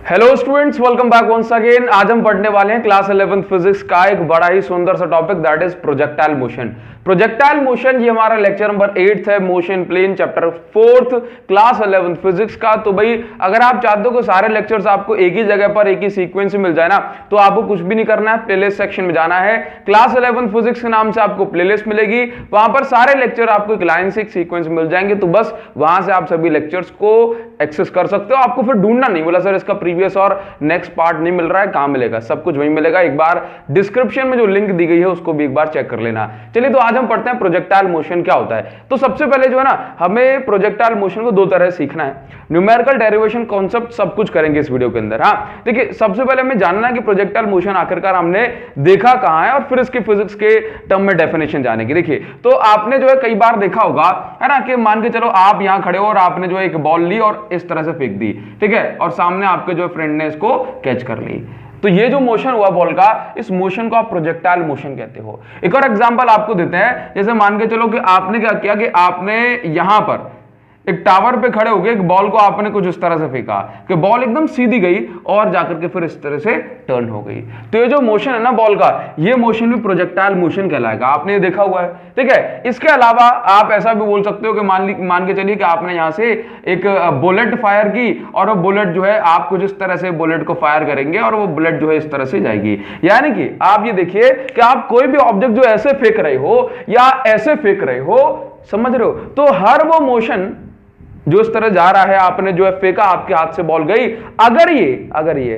Hello students, welcome back once again. आज हम पढ़ने वाले हैं क्लास 11th फिजिक्स का एक बड़ा ही सुंदर सा topic, that is projectile motion. Projectile motion ये हमारा लेक्चर नंबर 8 है, motion plane chapter 4th class 11th physics का। तो भाई अगर आप चाहते हो कि सारे लेक्चर्स आपको एक ही जगह पर एक ही सीक्वेंस में मिल जाए ना, तो आपको कुछ भी नहीं करना है, प्लेलिस्ट सेक्शन में जाना है। क्लास 11th फिजिक्स के नाम से आपको प्लेलिस्ट मिलेगी, वहां पर सारे लेक्चर आपको एक लाइन से एक सीक्वेंस में मिल जाएंगे। तो बस वहां से आप सभी लेक्चर्स को एक्सेस कर सकते हो, आपको फिर ढूंढना नहीं। बोला सर इसका प्रीवियस और नेक्स्ट पार्ट नहीं मिल रहा है, कहां मिलेगा? सब कुछ वहीं मिलेगा। एक बार डिस्क्रिप्शन में जो लिंक दी गई है उसको भी एक बार चेक कर लेना। चलिए तो आज हम पढ़ते हैं प्रोजेक्टाइल मोशन क्या होता है। तो सबसे पहले जो है ना, हमें प्रोजेक्टाइल मोशन को दो तरह से सीखना है। न्यूमेरिकल डेरिवेशन कॉन्सेप्ट सब कुछ करेंगे इस वीडियो के अंदर। हाँ देखिए, सबसे पहले हमें जानना है कि प्रोजेक्टाइल मोशन आखिरकार हमने देखा कहां है, और फिर इसके फिजिक्स के टर्म में डेफिनेशन जानेंगे। देखिए तो आपने जो है कई बार देखा होगा है ना, कि मान के चलो आप यहां खड़े हो और आपने जो है एक बॉल ली और इस तरह से फेंक दी, ठीक है, और सामने आपके जो फ्रेंड ने इसको कैच कर ली। तो ये जो मोशन हुआ बॉल का, इस मोशन को आप प्रोजेक्टाइल मोशन कहते हो। एक और एग्जांपल आपको देते हैं, जैसे मान के चलो कि आपने क्या किया कि आपने यहां पर एक टावर पे खड़े हो गए, एक बॉल को आपने कुछ इस तरह से फेंका कि बॉल एकदम सीधी गई और जाकर के फिर इस तरह से टर्न हो गई। तो ये जो मोशन है ना बॉल का, ये मोशन भी प्रोजेक्टाइल मोशन कहलाएगा। आपने ये देखा हुआ है, ठीक है। इसके अलावा आप ऐसा भी बोल सकते हो कि मान के चलिए कि आपने यहां से एक बुलेट फायर की, और वो बुलेट जो है आप कुछ इस तरह से बुलेट को फायर करेंगे और वो बुलेट जो है इस तरह से जाएगी। यानी कि आप ये देखिए कि आप कोई भी ऑब्जेक्ट जो ऐसे फेंक रहे हो या ऐसे फेंक रहे हो, समझ रहे हो, तो हर वो मोशन जो इस तरह जा रहा है, आपने जो है फेंका, आपके हाथ से बॉल गई, अगर ये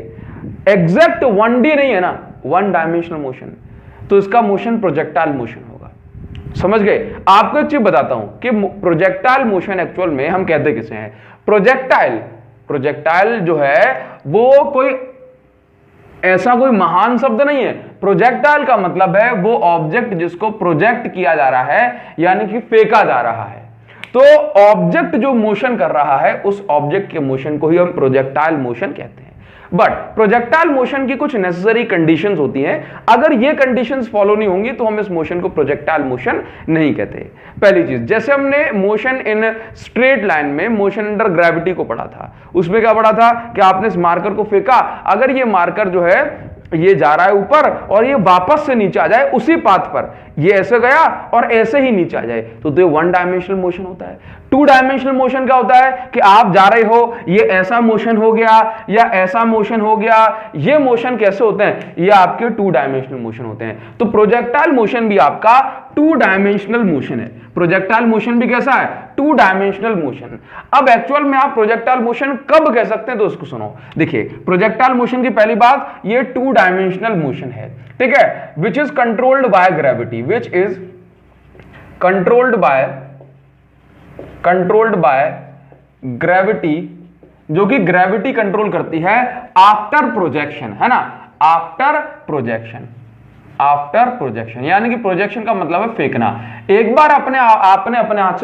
एग्जैक्ट 1D नहीं है ना, वन डायमेंशनल मोशन, तो इसका मोशन प्रोजेक्टाइल मोशन होगा। समझ गए? आपको एक चीज बताता हूं कि प्रोजेक्टाइल मोशन एक्चुअल में हम कहते किसे हैं? प्रोजेक्टाइल जो है वो कोई ऐसा कोई महान शब्द नहीं है। प्रोजेक्टाइल का मतलब है वो ऑब्जेक्ट जिसको प्रोजेक्ट किया जा रहा है, यानी कि फेंका जा रहा है। तो ऑब्जेक्ट जो मोशन कर रहा है, उस ऑब्जेक्ट के मोशन को ही हम प्रोजेक्टाइल मोशन कहते हैं। बट प्रोजेक्टाइल मोशन की कुछ नेसेसरी कंडीशंस होती हैं। अगर ये कंडीशंस फॉलो नहीं होंगी तो हम इस मोशन को प्रोजेक्टाइल मोशन नहीं कहते। पहली चीज, जैसे हमने मोशन इन स्ट्रेट लाइन में मोशन अंडर ग्रेविटी को पढ़ा था, उसमें क्या पढ़ा था कि आपने इस मार्कर को फेंका, अगर ये मार्कर जो है ये जा रहा है ऊपर और ये वापस से नीचे आ जाए उसी पाथ पर, ये ऐसे गया और ऐसे ही नीचे आ जाए, तो ये वन डायमेंशनल मोशन होता है। टू डायमेंशनल मोशन क्या होता है कि आप जा रहे हो, ये ऐसा मोशन हो गया या ऐसा मोशन हो गया। ये मोशन कैसे होते हैं? ये आपके टू डायमेंशनल मोशन होते हैं। तो प्रोजेक्टाइल मोशन भी आपका टू डायमेंशनल मोशन है। प्रोजेक्टाइल मोशन भी कैसा है? Two dimensional motion. अब एक्चुअल में आप प्रोजेक्टाइल मोशन कब कह सकते हैं, तो उसको सुनो। देखिए, प्रोजेक्टाइल मोशन की पहली बात, ये टू डायमेंशनल मोशन है, ठीक है, which is controlled by gravity, which is controlled by gravity, जो कि ग्रेविटी कंट्रोल करती है आफ्टर प्रोजेक्शन, है ना, आफ्टर प्रोजेक्शन। यानी कि प्रोजेक्शन का मतलब है फेंकना। एक बार आपने अपने हाथ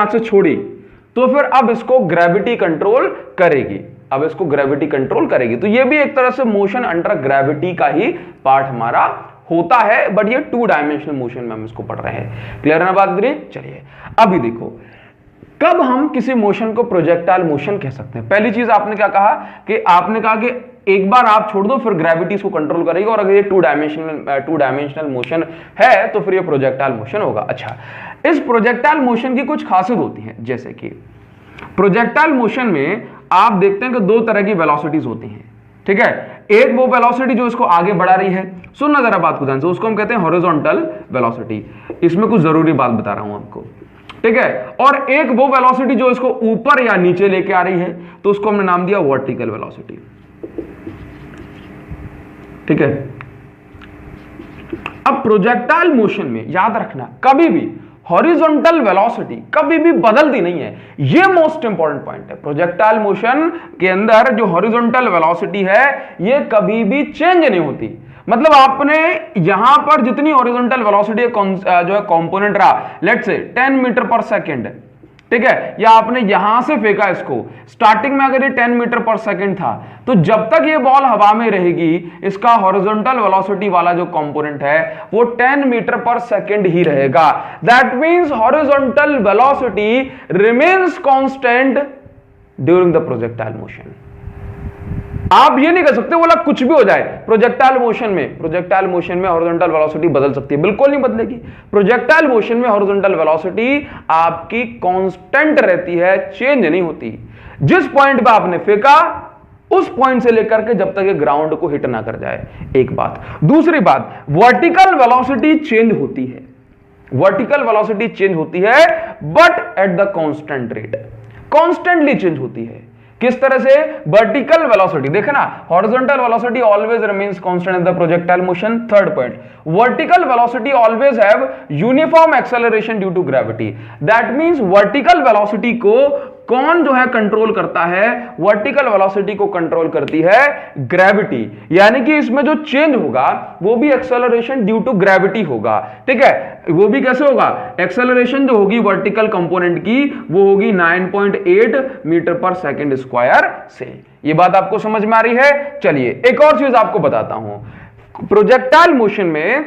से छोड़ी, तो फिर अब इसको ग्रेविटी कंट्रोल करेगी। तो ये भी एक तरह से मोशन अंडर ग्रेविटी का ही पार्ट हमारा होता है, बट ये टू डायमेंशनल मोशन में हम इसको पढ़ रहे हैं। क्लियर है ना बात? चलिए अभी देखो, कब हम किसी मोशन को प्रोजेक्टाइल मोशन कह सकते हैं। पहली चीज आपने क्या कहा कि आपने कहा कि एक बार आप छोड़ दो, फिर ग्रेविटी इसको कंट्रोल करेगी, और अगर ये टू डायमेंशनल मोशन है तो फिर ये प्रोजेक्टाइल मोशन होगा। अच्छा, इस प्रोजेक्टाइल मोशन की कुछ खासियत होती है, जैसे कि प्रोजेक्टाइल मोशन में आप देखते हैं कि दो तरह की वेलोसिटीज होती हैं, ठीक है। एक वो वेलोसिटी जो इसको आगे बढ़ा रही है, सुनना जरा बात को ध्यान से, उसको हम कहते हैं हॉरिजॉन्टल वेलोसिटी। इसमें कुछ जरूरी बात बता रहा हूं आपको, ठीक है। और एक वो वेलोसिटी जो इसको ऊपर या नीचे लेके आ रही है, तो उसको हमने नाम दिया वर्टिकल वेलोसिटी, ठीक है। अब प्रोजेक्टाइल मोशन में याद रखना, कभी भी हॉरिजॉन्टल वेलोसिटी कभी भी बदलती नहीं है। यह मोस्ट इंपॉर्टेंट पॉइंट है। प्रोजेक्टाइल मोशन के अंदर जो हॉरिजॉन्टल वेलोसिटी है, यह कभी भी चेंज नहीं होती। मतलब आपने यहां पर जितनी हॉरिजॉन्टल वेलोसिटी जो है कंपोनेंट रहा, let's say 10 metre per second, ठीक है, या आपने यहां से फेंका इसको, स्टार्टिंग में अगर ये 10 मीटर पर सेकंड था, तो जब तक ये बॉल हवा में रहेगी, इसका हॉरिजॉन्टल वेलोसिटी वाला जो कंपोनेंट है वो 10 मीटर पर सेकंड ही रहेगा। That means horizontal velocity remains constant during the projectile motion. आप ये नहीं कर सकते बोला कुछ भी हो जाए। प्रोजेक्टाइल मोशन में हॉरिजॉन्टल वेलोसिटी बदल सकती है, बिल्कुल नहीं बदलेगी। प्रोजेक्टाइल मोशन में हॉरिजॉन्टल वेलोसिटी आपकी कांस्टेंट रहती है, चेंज नहीं होती। जिस पॉइंट पे आपने फेंका उस पॉइंट से लेकर के जब तक ये ग्राउंड को हिट ना कर जाए, एक बात। दूसरी बात, वर्टिकल वेलोसिटी चेंज होती है, वर्टिकल वेलोसिटी चेंज होती है but at the constant rate, constantly change होती है। किस तरह से? वर्टिकल वेलोसिटी देखना, horizontal velocity always remains constant in the projectile motion. Third point, vertical velocity always have uniform acceleration due to gravity. That means vertical velocity को कौन जो है कंट्रोल करता है? वर्टिकल वेलोसिटी को कंट्रोल करती है ग्रेविटी, यानी कि इसमें जो चेंज होगा वो भी एक्सेलरेशन ड्यू टू ग्रेविटी होगा। ठीक है, वो भी कैसे होगा? एक्सेलरेशन जो होगी वर्टिकल कंपोनेंट की वो होगी 9.8 मीटर पर सेकंड स्क्वायर से। ये बात आपको समझ में आ रही है? चलिए एक और चीज आपको बताता हूं। प्रोजेक्टाइल मोशन में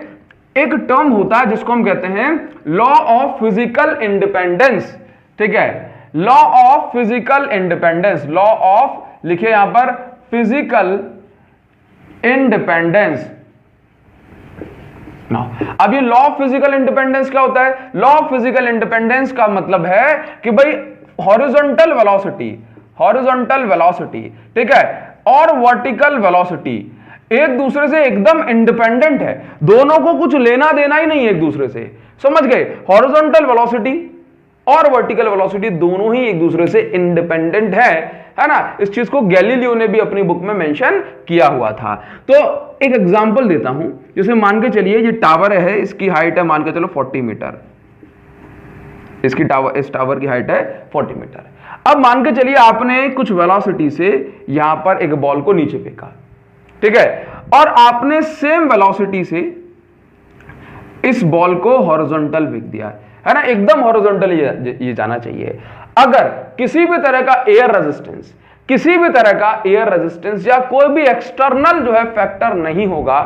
एक टर्म होता है जिसको हम कहते हैं लॉ ऑफ फिजिकल इंडिपेंडेंस। ठीक है, law of physical independence, law of लिखिए यहां पर फिजिकल इंडिपेंडेंस। अब ये लॉ ऑफ फिजिकल इंडिपेंडेंस क्या होता है? लॉ ऑफ फिजिकल इंडिपेंडेंस का मतलब है कि भाई हॉरिजॉन्टल वेलोसिटी, ठीक है, और वर्टिकल वेलोसिटी एक दूसरे से एकदम इंडिपेंडेंट है, दोनों को कुछ लेना देना ही नहीं है एक दूसरे से। समझ गए? हॉरिजॉन्टल वेलोसिटी और वर्टिकल वेलोसिटी दोनों ही एक दूसरे से इंडिपेंडेंट है ना। इस चीज को गैलीलियो ने भी अपनी बुक में मेंशन किया हुआ था। तो एक एग्जांपल देता हूं, जैसे मान के चलिए ये टावर है, इसकी हाइट है मान के चलो 40 मीटर, इस टावर की हाइट है 40 मीटर। अब मान के चलिए आपने कुछ वेलोसिटी से यहां पर एक बॉल को नीचे फेंका, ठीक है, और आपने सेम वेलोसिटी से इस बॉल को हॉरिजॉन्टल फेंक दिया, है ना, एकदम हॉरिजॉन्टल ये जाना चाहिए। अगर किसी भी तरह का एयर रेजिस्टेंस या कोई भी एक्सटर्नल जो है फैक्टर नहीं होगा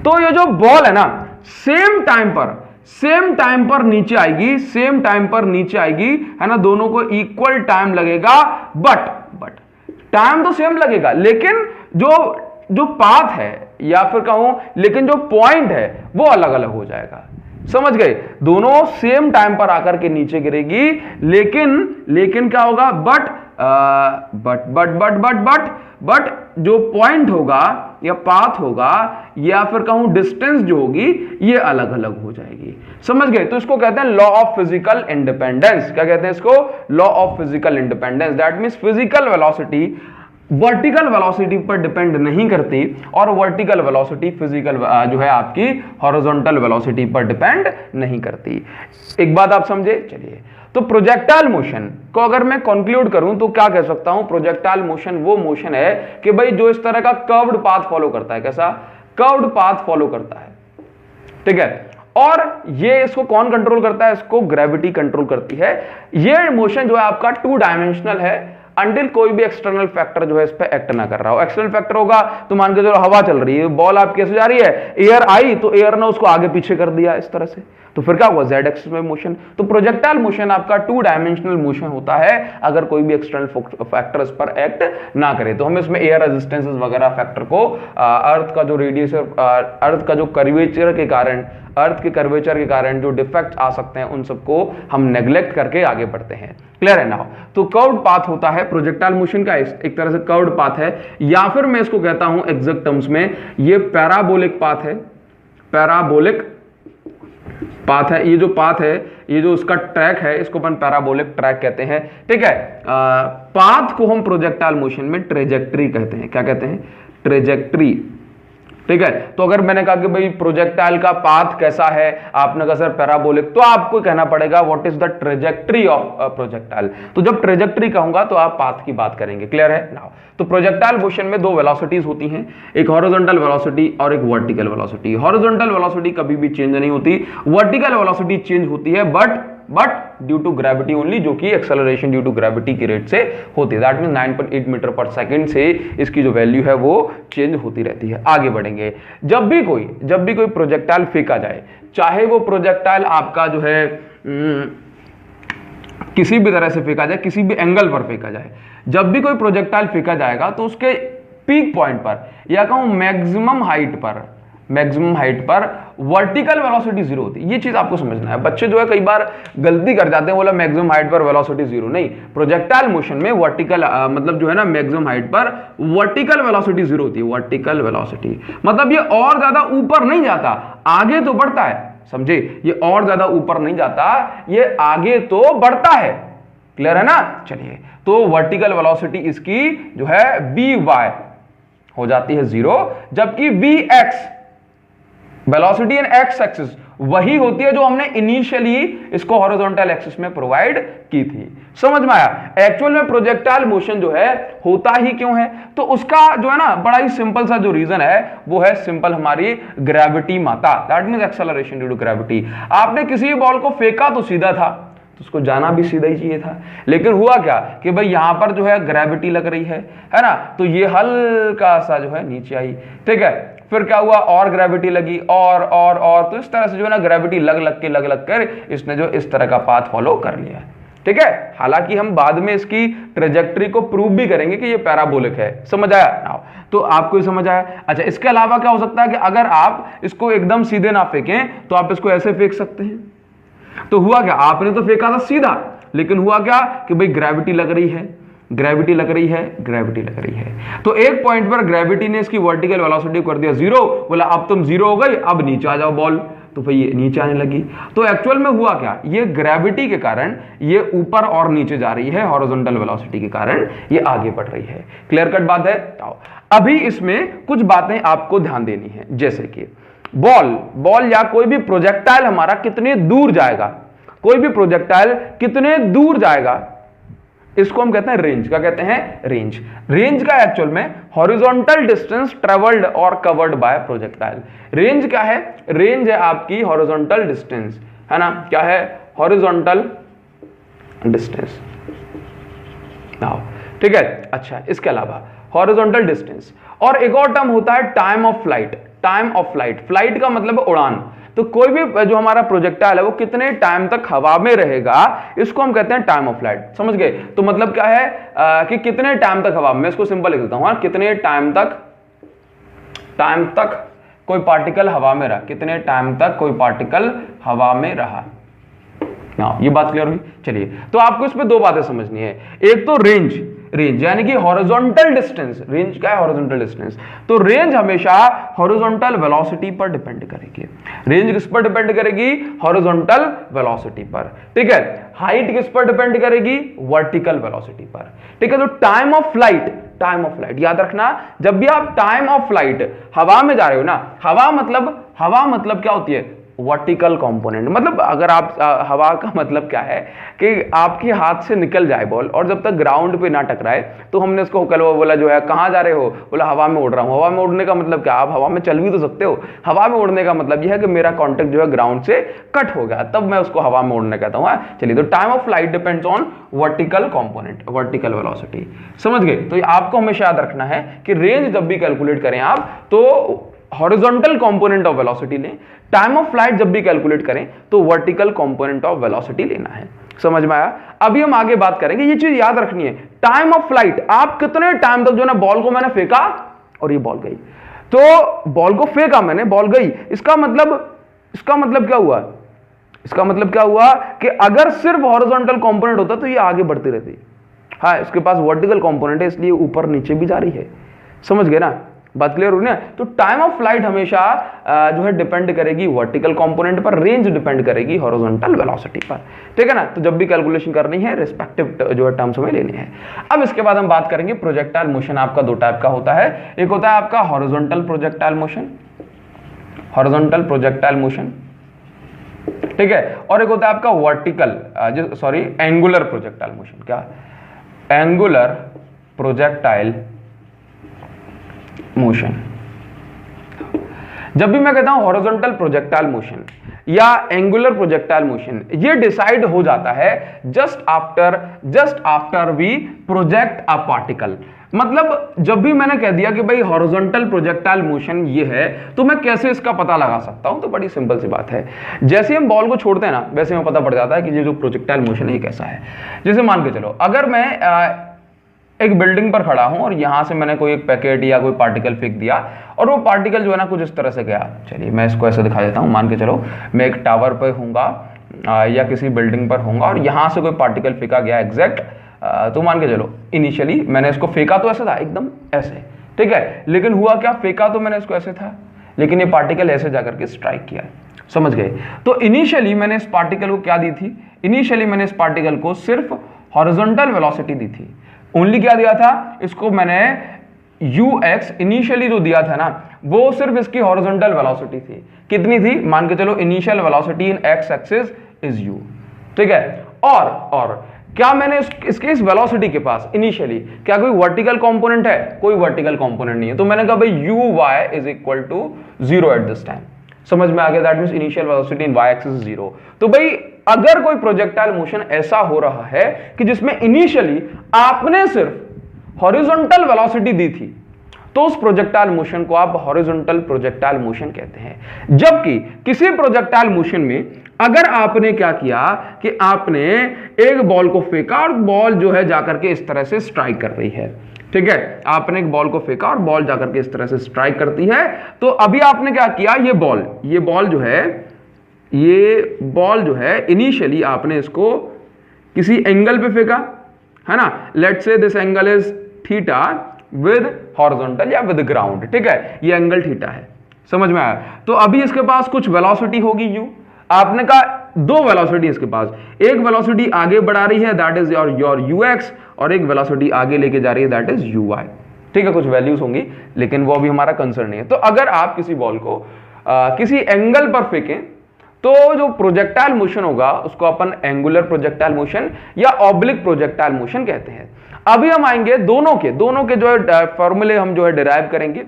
तो ये जो बॉल है ना सेम टाइम पर नीचे आएगी, है ना, दोनों को इक्वल टाइम लगेगा, बट टाइम तो सेम लगेगा, लेकिन जो पाथ है या फिर कहूं लेकिन जो पॉइंट है वो अलग अलग हो जाएगा। समझ गए? दोनों सेम टाइम पर आकर के नीचे गिरेगी, लेकिन क्या होगा? बट जो पॉइंट होगा या पाथ होगा या फिर कहूं डिस्टेंस जो होगी ये अलग अलग हो जाएगी। समझ गए? तो इसको कहते हैं लॉ ऑफ फिजिकल इंडिपेंडेंस। क्या कहते हैं इसको? Law of physical independence. That means physical velocity vertical velocity पर डिपेंड नहीं करती और वर्टिकल वेलोसिटी फिजिकल जो है आपकी हॉरिजॉन्टल वेलोसिटी पर डिपेंड नहीं करती। एक बात आप समझे? चलिए, तो प्रोजेक्टाइल मोशन को अगर मैं कंक्लूड करूं तो क्या कह सकता हूं? प्रोजेक्टाइल मोशन वो मोशन है कि भाई जो इस तरह का कर्व्ड पाथ फॉलो करता है। कैसा? कर्व्ड पाथ फॉलो करता है, ठीक है, और ये इसको कौन कंट्रोल करता है? इसको ग्रेविटी कंट्रोल करती है। ये मोशन जो है आपका 2 डायमेंशनल है अंटिल कोई भी एक्सटर्नल फैक्टर जो है इस पे एक्ट ना कर रहा हो। एक्सटर्नल फैक्टर होगा तो मान के चलो हवा चल रही है, बॉल आप कैसे जा रही है, एयर आई तो एयर ने उसको आगे पीछे कर दिया इस तरह से, तो फिर क्या हुआ? जेड एक्सिस में मोशन। तो प्रोजेक्टाइल मोशन आपका 2 डायमेंशनल मोशन होता है अगर कोई भी एक्सटर्नल फैक्टर इस पर एक्ट ना करे। तो हम इसमें एयर रेजिस्टेंसेस वगैरह फैक्टर को अर्थ का जो रेडियस, अर्थ का जो कर्वेचर के कारण, अर्थ के कर्वेचर के कारण जो डिफेक्ट आ सकते हैं उन सबको हम नेग्लेक्ट करके आगे बढ़ते हैं। क्लियर है ना? तो कर्व्ड पाथ होता है प्रोजेक्टाइल मोशन का, एक तरह से कर्व्ड पाथ है, या फिर मैं इसको कहता हूं एग्जैक्ट टर्म्स में ये पैराबोलिक पाथ है। पैराबोलिक पाथ है ये जो पाथ है, ये जो उसका ट्रैक है इसको अपन पैराबोलिक ट्रैक कहते हैं, ठीक है। पाथ को हम प्रोजेक्टाइल मोशन में ट्रेजेक्ट्री कहते हैं। क्या कहते हैं? ट्रेजेक्ट्री, ठीक है। तो अगर मैंने कहा कि भाई प्रोजेक्टाइल का पाथ कैसा है, आपने कहा सर पैराबोलिक, तो आपको कहना पड़ेगा what is the trajectory of projectile. तो जब ट्रेजेक्ट्री कहूंगा तो आप पाथ की बात करेंगे। क्लियर है नाउ? तो प्रोजेक्टाइल मोशन में 2 वेलोसिटीज होती हैं, एक हॉरिजॉन्टल वेलोसिटी और एक वर्टिकल वेलोसिटी। हॉरिजॉन्टल वेलोसिटी कभी भी चेंज नहीं होती, वर्टिकल वेलोसिटी चेंज होती है but due to gravity only, जो कि एक्सेलरेशन ड्यू टू ग्रेविटी की रेट से होती है। That means 9.8 metre per second से इसकी जो वैल्यू है वो चेंज होती रहती है। आगे बढ़ेंगे, जब भी कोई प्रोजेक्टाइल फेंका जाए, चाहे वो प्रोजेक्टाइल आपका जो है किसी भी तरह से फेंका जाए, किसी भी एंगल पर फेंका जाए, जब भी कोई प्रोजेक्टाइल फेंका जाएगा तो उसके पीक पॉइंट पर या कहूं मैक्सिमम हाइट पर वर्टिकल वेलोसिटी जीरो होती है। ये चीज आपको समझना है। बच्चे जो है कई बार गलती कर जाते हैं, बोला मैक्सिमम हाइट पर वेलोसिटी जीरो, नहीं, प्रोजेक्टाइल मोशन में वर्टिकल मतलब जो है ना मैक्सिमम हाइट पर वर्टिकल वेलोसिटी जीरो होती है। वर्टिकल वेलोसिटी मतलब ये और ज्यादा ऊपर नहीं जाता, आगे तो बढ़ता है, समझे, ये और ज्यादा ऊपर नहीं जाता, ये आगे तो बढ़ता है। क्लियर है ना? चलिए, तो वर्टिकल वेलोसिटी इसकी जो है vy हो जाती है जीरो, जबकि vx वेलोसिटी इन एक्स एक्सिस वही होती है जो हमने इनिशियली इसको हॉरिजॉन्टल एक्सिस में प्रोवाइड की थी। समझ में आया? एक्चुअल में प्रोजेक्टाइल मोशन जो है होता ही क्यों है, तो उसका जो है ना बड़ा ही सिंपल सा जो रीजन है वो है सिंपल हमारी ग्रेविटी माता, that means acceleration due to gravity. आपने किसी बॉल को फेंका तो सीधा था, तो उसको जाना भी सीधा ही चाहिए था, लेकिन हुआ क्या कि भाई यहां पर जो है ग्रेविटी लग रही है ना, तो ये हल्का सा जो है नीचे आई, ठीक है। फिर क्या हुआ, और ग्रेविटी लगी और तो इस तरह से जो है ना ग्रेविटी लग कर इसने जो इस तरह का पाथ फॉलो कर लिया, ठीक है। हालांकि हम बाद में इसकी ट्रेजेक्टरी को प्रूव भी करेंगे कि ये पैराबोलिक है। समझ आया ना? तो आपको ये समझ आया? अच्छा, इसके अलावा क्या हो सकता है कि अगर आप इसको एकदम सीधे ना फेंकें तो आप इसको ऐसे फेंक सकते हैं। तो हुआ क्या, आपने तो फेंका था सीधा, लेकिन हुआ क्या कि भाई ग्रेविटी लग रही है, तो एक पॉइंट पर ग्रेविटी ने इसकी वर्टिकल वेलोसिटी कर दिया जीरो, बोला अब तुम जीरो हो गई, अब नीचे आ जाओ बॉल, तो भाई ये नीचे आने लगी। तो एक्चुअल में हुआ क्या, ये ग्रेविटी के कारण ये ऊपर और नीचे जा रही है, हॉरिजॉन्टल वेलोसिटी के कारण ये आगे बढ़ रही है। क्लियर कट बात है? अभी इसमें कुछ बातें आपको ध्यान देनी है, जैसे कि बॉल या कोई भी प्रोजेक्टाइल हमारा कितने दूर जाएगा, कोई भी प्रोजेक्टाइल कितने दूर जाएगा, इसको हम कहते हैं रेंज। क्या कहते हैं? रेंज का एक्चुअल में हॉरिजॉन्टल डिस्टेंस ट्रेवल्ड और कवर्ड बाय प्रोजेक्टाइल। रेंज क्या है? रेंज है आपकी हॉरिजॉन्टल डिस्टेंस, है ना, क्या है? हॉरिजॉन्टल डिस्टेंस, ठीक है। अच्छा, इसके अलावा हॉरिजॉन्टल डिस्टेंस और एक और टर्म होता है टाइम ऑफ फ्लाइट। फ्लाइट का मतलब उड़ान। तो कोई भी जो हमारा प्रोजेक्टाइल है वो कितने टाइम तक हवा में रहेगा, इसको हम कहते हैं टाइम ऑफ फ्लाइट। समझ गए? तो मतलब क्या है कि कितने टाइम तक हवा में, इसको सिंपल लिख देता हूं, कितने टाइम तक कोई पार्टिकल हवा में रहा, कितने टाइम तक कोई पार्टिकल हवा में रहा। ये बात क्लियर हुई? चलिए, तो आपको इस पे दो बातें समझनी है। एक तो रेंज यानी कि हॉरिजॉन्टल डिस्टेंस। रेंज क्या है? Horizontal distance. तो रेंज हमेशा हॉरिजॉन्टल वेलोसिटी पर डिपेंड करेगी। रेंज किस पर डिपेंड करेगी? हॉरिजॉन्टल वेलोसिटी पर, ठीक है। हाइट किस पर डिपेंड करेगी? वर्टिकल वेलोसिटी पर, ठीक है। तो टाइम ऑफ फ्लाइट याद रखना, जब भी आप टाइम ऑफ फ्लाइट हवा में जा रहे हो ना, हवा मतलब क्या होती है? Vertical component. मतलब अगर आप हवा का मतलब क्या है कि आपके हाथ से निकल जाए बॉल और जब तक ग्राउंड पे ना टकराए, तो हमने उसको कल बोला जो है कहां जा रहे हो, बोला हवा में उड़ रहा हूं। हवा में उड़ने का मतलब क्या? आप हवा में चल भी तो सकते हो। हवा में उड़ने का मतलब यह है कि मेरा कॉन्टेक्ट जो है ग्राउंड से कट हो गया, तब मैं उसको हवा में उड़ने कहता हूं। चलिए, तो time of flight depends on vertical component, vertical velocity. समझ गए? तो आपको हमेशा याद रखना है कि रेंज जब भी कैलकुलेट करें आप तो हॉरिजॉन्टल कंपोनेंट ऑफ वेलोसिटी लें, टाइम ऑफ फ्लाइट जब भी कैलकुलेट करें तो वर्टिकल कंपोनेंट ऑफ वेलोसिटी लेना है। समझ में आया? अभी हम आगे बात करेंगे, ये चीज याद रखनी है। टाइम ऑफ फ्लाइट, आप कितने टाइम तक जो है ना, बॉल को मैंने फेंका और ये बॉल गई, तो बॉल को फेंका मैंने, बॉल गई, इसका मतलब क्या हुआ? इसका मतलब क्या हुआ कि अगर सिर्फ हॉरिजॉन्टल कंपोनेंट होता तो ये आगे बढ़ती रहती। हाँ, इसके पास वर्टिकल कंपोनेंट है, इसलिए ऊपर नीचे भी जा रही है। समझ गए ना? बात क्लियर हुई ना? तो टाइम ऑफ फ्लाइट हमेशा जो है डिपेंड करेगी वर्टिकल कंपोनेंट पर, रेंज डिपेंड करेगी हॉरिजॉन्टल वेलोसिटी पर, ठीक है ना। तो जब भी कैलकुलेशन करनी है रिस्पेक्टिव जो है टर्म्स में लेनी है। अब इसके बाद हम बात करेंगे प्रोजेक्टाइल मोशन। आपका दो टाइप का होता है, एक होता है आपका हॉरिजॉन्टल प्रोजेक्टाइल मोशन, ठीक है, और एक होता है आपका एंगुलर प्रोजेक्टाइल मोशन। क्या? Angular projectile motion. जब भी मैं कहता हूं हॉरिजॉन्टल प्रोजेक्टाइल मोशन या एंगुलर प्रोजेक्टाइल मोशन, ये डिसाइड हो जाता है just after we project a particle. मतलब जब भी मैंने कह दिया कि भाई हॉरिजॉन्टल प्रोजेक्टाइल मोशन ये है, तो मैं कैसे इसका पता लगा सकता हूं? तो बड़ी सिंपल सी बात है, जैसे हम बॉल को छोड़ते हैं ना, वैसे हमें पता पड़ जाता है कि ये जो प्रोजेक्टाइल मोशन है कैसा है। जैसे मान के चलो, अगर मैं एक बिल्डिंग पर खड़ा हूं और यहां से मैंने कोई एक पैकेट या कोई पार्टिकल फेंक दिया और वो पार्टिकल जो है ना कुछ इस तरह से गया। चलिए मैं इसको ऐसे दिखा देता हूं। मान के चलो मैं एक टावर पे हूँगा या किसी बिल्डिंग पर हूँगा और यहां से कोई पार्टिकल फेंका गया एग्जैक्ट। तो मान के चलो इनिशियली मैंने इसको फेंका तो ऐसे था एकदम ऐसे, ठीक है, लेकिन हुआ क्या, फेंका तो मैंने इसको ऐसे था लेकिन ये पार्टिकल ऐसे जाकर के स्ट्राइक किया। समझ गए? तो इनिशियली मैंने इस पार्टिकल को क्या दी थी, इनिशियली मैंने इस पार्टिकल को सिर्फ हॉरिजॉन्टल वेलोसिटी दी थी। ओनली क्या दिया था, इसको मैंने ux इनिशियली जो दिया था ना वो सिर्फ इसकी हॉरिजॉन्टल वेलोसिटी थी। कितनी थी, मान के चलो initial velocity in x axis is u, ठीक है। और क्या मैंने इसके इस वेलोसिटी के पास इनिशियली क्या कोई वर्टिकल कंपोनेंट है, कोई वर्टिकल कंपोनेंट नहीं है। तो मैंने कहा भाई uy is equal to 0 at this time. समझ में आ गया? That means initial velocity in y axis 0। तो भाई अगर कोई प्रोजेक्टाइल मोशन ऐसा हो रहा है कि जिसमें इनिशियली आपने सिर्फ हॉरिजॉन्टल वेलोसिटी दी थी तो उस प्रोजेक्टाइल मोशन को आप हॉरिजॉन्टल प्रोजेक्टाइल मोशन कहते हैं। जबकि किसी प्रोजेक्टाइल मोशन में अगर आपने क्या किया कि आपने एक बॉल को फेंका और बॉल जो है जाकर के इस तरह से स्ट्राइक कर रही है, ठीक है, आपने एक बॉल को फेंका और बॉल जाकर के इस तरह से स्ट्राइक करती है। तो अभी आपने क्या किया, ये बॉल जो है इनिशियली आपने इसको किसी एंगल पे फेंका, है ना। Let's say this angle is theta with horizontal या विद ग्राउंड, ठीक है, ये एंगल थीटा है। समझ में आया? तो अभी इसके पास कुछ वेलोसिटी होगी u। आपने कहा दो वेलोसिटी इसके पास, एक वेलोसिटी आगे बढ़ा रही है दैट इज योर ux और एक वेलोसिटी आगे लेके जा रही है दैट इज uy, ठीक है। कुछ वैल्यूज होंगी लेकिन वो अभी हमारा कंसर्न नहीं है। तो अगर आप किसी बॉल को किसी एंगल पर फेंकें तो जो प्रोजेक्टाइल मोशन होगा उसको अपन एंगुलर प्रोजेक्टाइल मोशन या ऑब्लिक प्रोजेक्टाइल मोशन कहते हैं। अभी हम आएंगे दोनों के जो है फॉर्मूले हम जो है डिराइव करेंगे।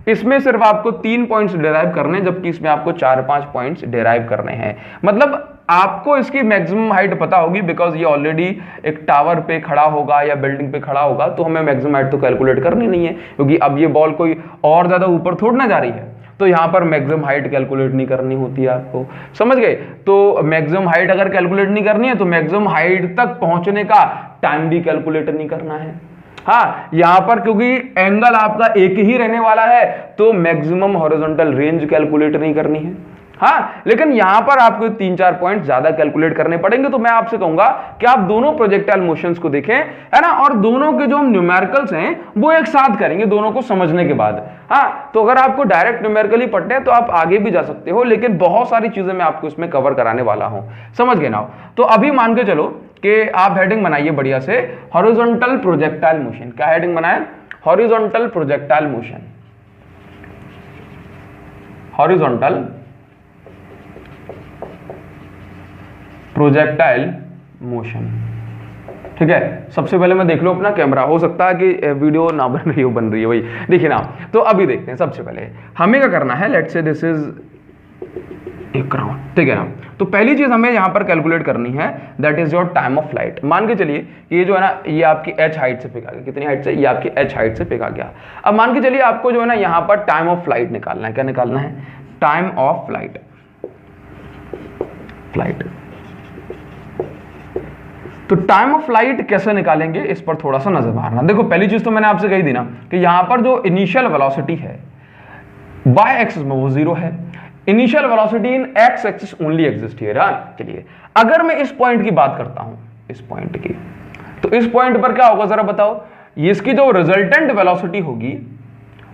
इसमें सिर्फ आपको 3 पॉइंट्स डिराइव करने हैं जबकि इसमें आपको 4-5 पॉइंट्स डिराइव करने हैं। मतलब आपको इसकी मैक्सिमम हाइट पता होगी बिकॉज ये ऑलरेडी एक टावर पे खड़ा होगा या बिल्डिंग पे खड़ा होगा, तो हमें मैक्सिमम हाइट तो कैलकुलेट करनी नहीं है क्योंकि अब ये बॉल कोई और ज्यादा ऊपर थोड़ी ना जा रही है, तो यहां पर मैक्सिमम हाइट कैलकुलेट नहीं करनी होती है आपको। समझ गए? तो मैक्सिमम हाइट अगर कैलकुलेट नहीं करनी है तो मैक्सिमम हाइट तक पहुंचने का टाइम भी कैलकुलेट नहीं करना है। हाँ, यहां पर क्योंकि एंगल आपका एक ही रहने वाला है तो मैक्सिमम हॉरिजॉन्टल रेंज कैलकुलेट नहीं करनी है। हाँ, लेकिन यहां पर आपको 3-4 पॉइंट ज्यादा कैलकुलेट करने पड़ेंगे। तो मैं आपसे कहूंगा कि आप दोनों प्रोजेक्टाइल मोशंस को देखें, है ना, और दोनों के जो न्यूमेरिकल्स हैं वो एक साथ करेंगे दोनों को समझने के बाद। हाँ, तो अगर आपको डायरेक्ट न्यूमेरिकली पढ़ने हैं तो आप आगे भी जा सकते हो, लेकिन बहुत सारी चीजें मैं आपको इसमें कवर कराने वाला हूं। समझ गए ना? तो अभी मान के चलो कि आप हेडिंग बनाइए बढ़िया से, हॉरिजॉन्टल प्रोजेक्टाइल मोशन। क्या हेडिंग बनाए? Horizontal projectile motion. Horizontal projectile motion, ठीक है। सबसे पहले मैं देख लो अपना कैमरा, हो सकता है कि वीडियो ना बन रही है वही देखिए ना। तो अभी देखते हैं, सबसे पहले हमें क्या करना है, लेट्स से दिस इज एक ग्राउंड, ठीक है ना। तो पहली चीज हमें यहां पर कैलकुलेट करनी है that is your time of flight. मान के चलिए ये जो है ना ये आपकी h हाइट से फेंका गया। कितनी हाइट से? ये आपकी h हाइट से फेंका गया। अब मान के चलिए आपको जो है ना यहां पर टाइम ऑफ फ्लाइट निकालना है। क्या निकालना है? Time of flight. तो टाइम ऑफ फ्लाइट कैसे निकालेंगे इस पर थोड़ा सा नजर मारना। देखो पहली चीज तो मैंने आपसे कही थी ना कि यहां पर जो इनिशियल वेलोसिटी है y एक्सिस में वो 0 है। Initial velocity in x axis only exist here. चलिए अगर मैं इस पॉइंट की बात करता हूं, इस पॉइंट की, तो इस पॉइंट पर क्या होगा जरा बताओ? ये इसकी जो रिजल्टेंट वेलोसिटी होगी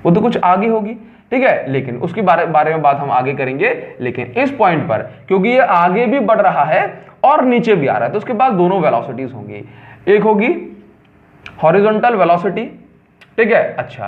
वो तो कुछ आगे होगी, ठीक है, लेकिन उसके बारे में बात हम आगे करेंगे। लेकिन इस पॉइंट पर क्योंकि ये आगे भी बढ़ रहा है और नीचे भी आ रहा है तो उसके पास दोनों वेलोसिटीज होंगी। एक होगी हॉरिजॉन्टल वेलोसिटी, ठीक है। अच्छा,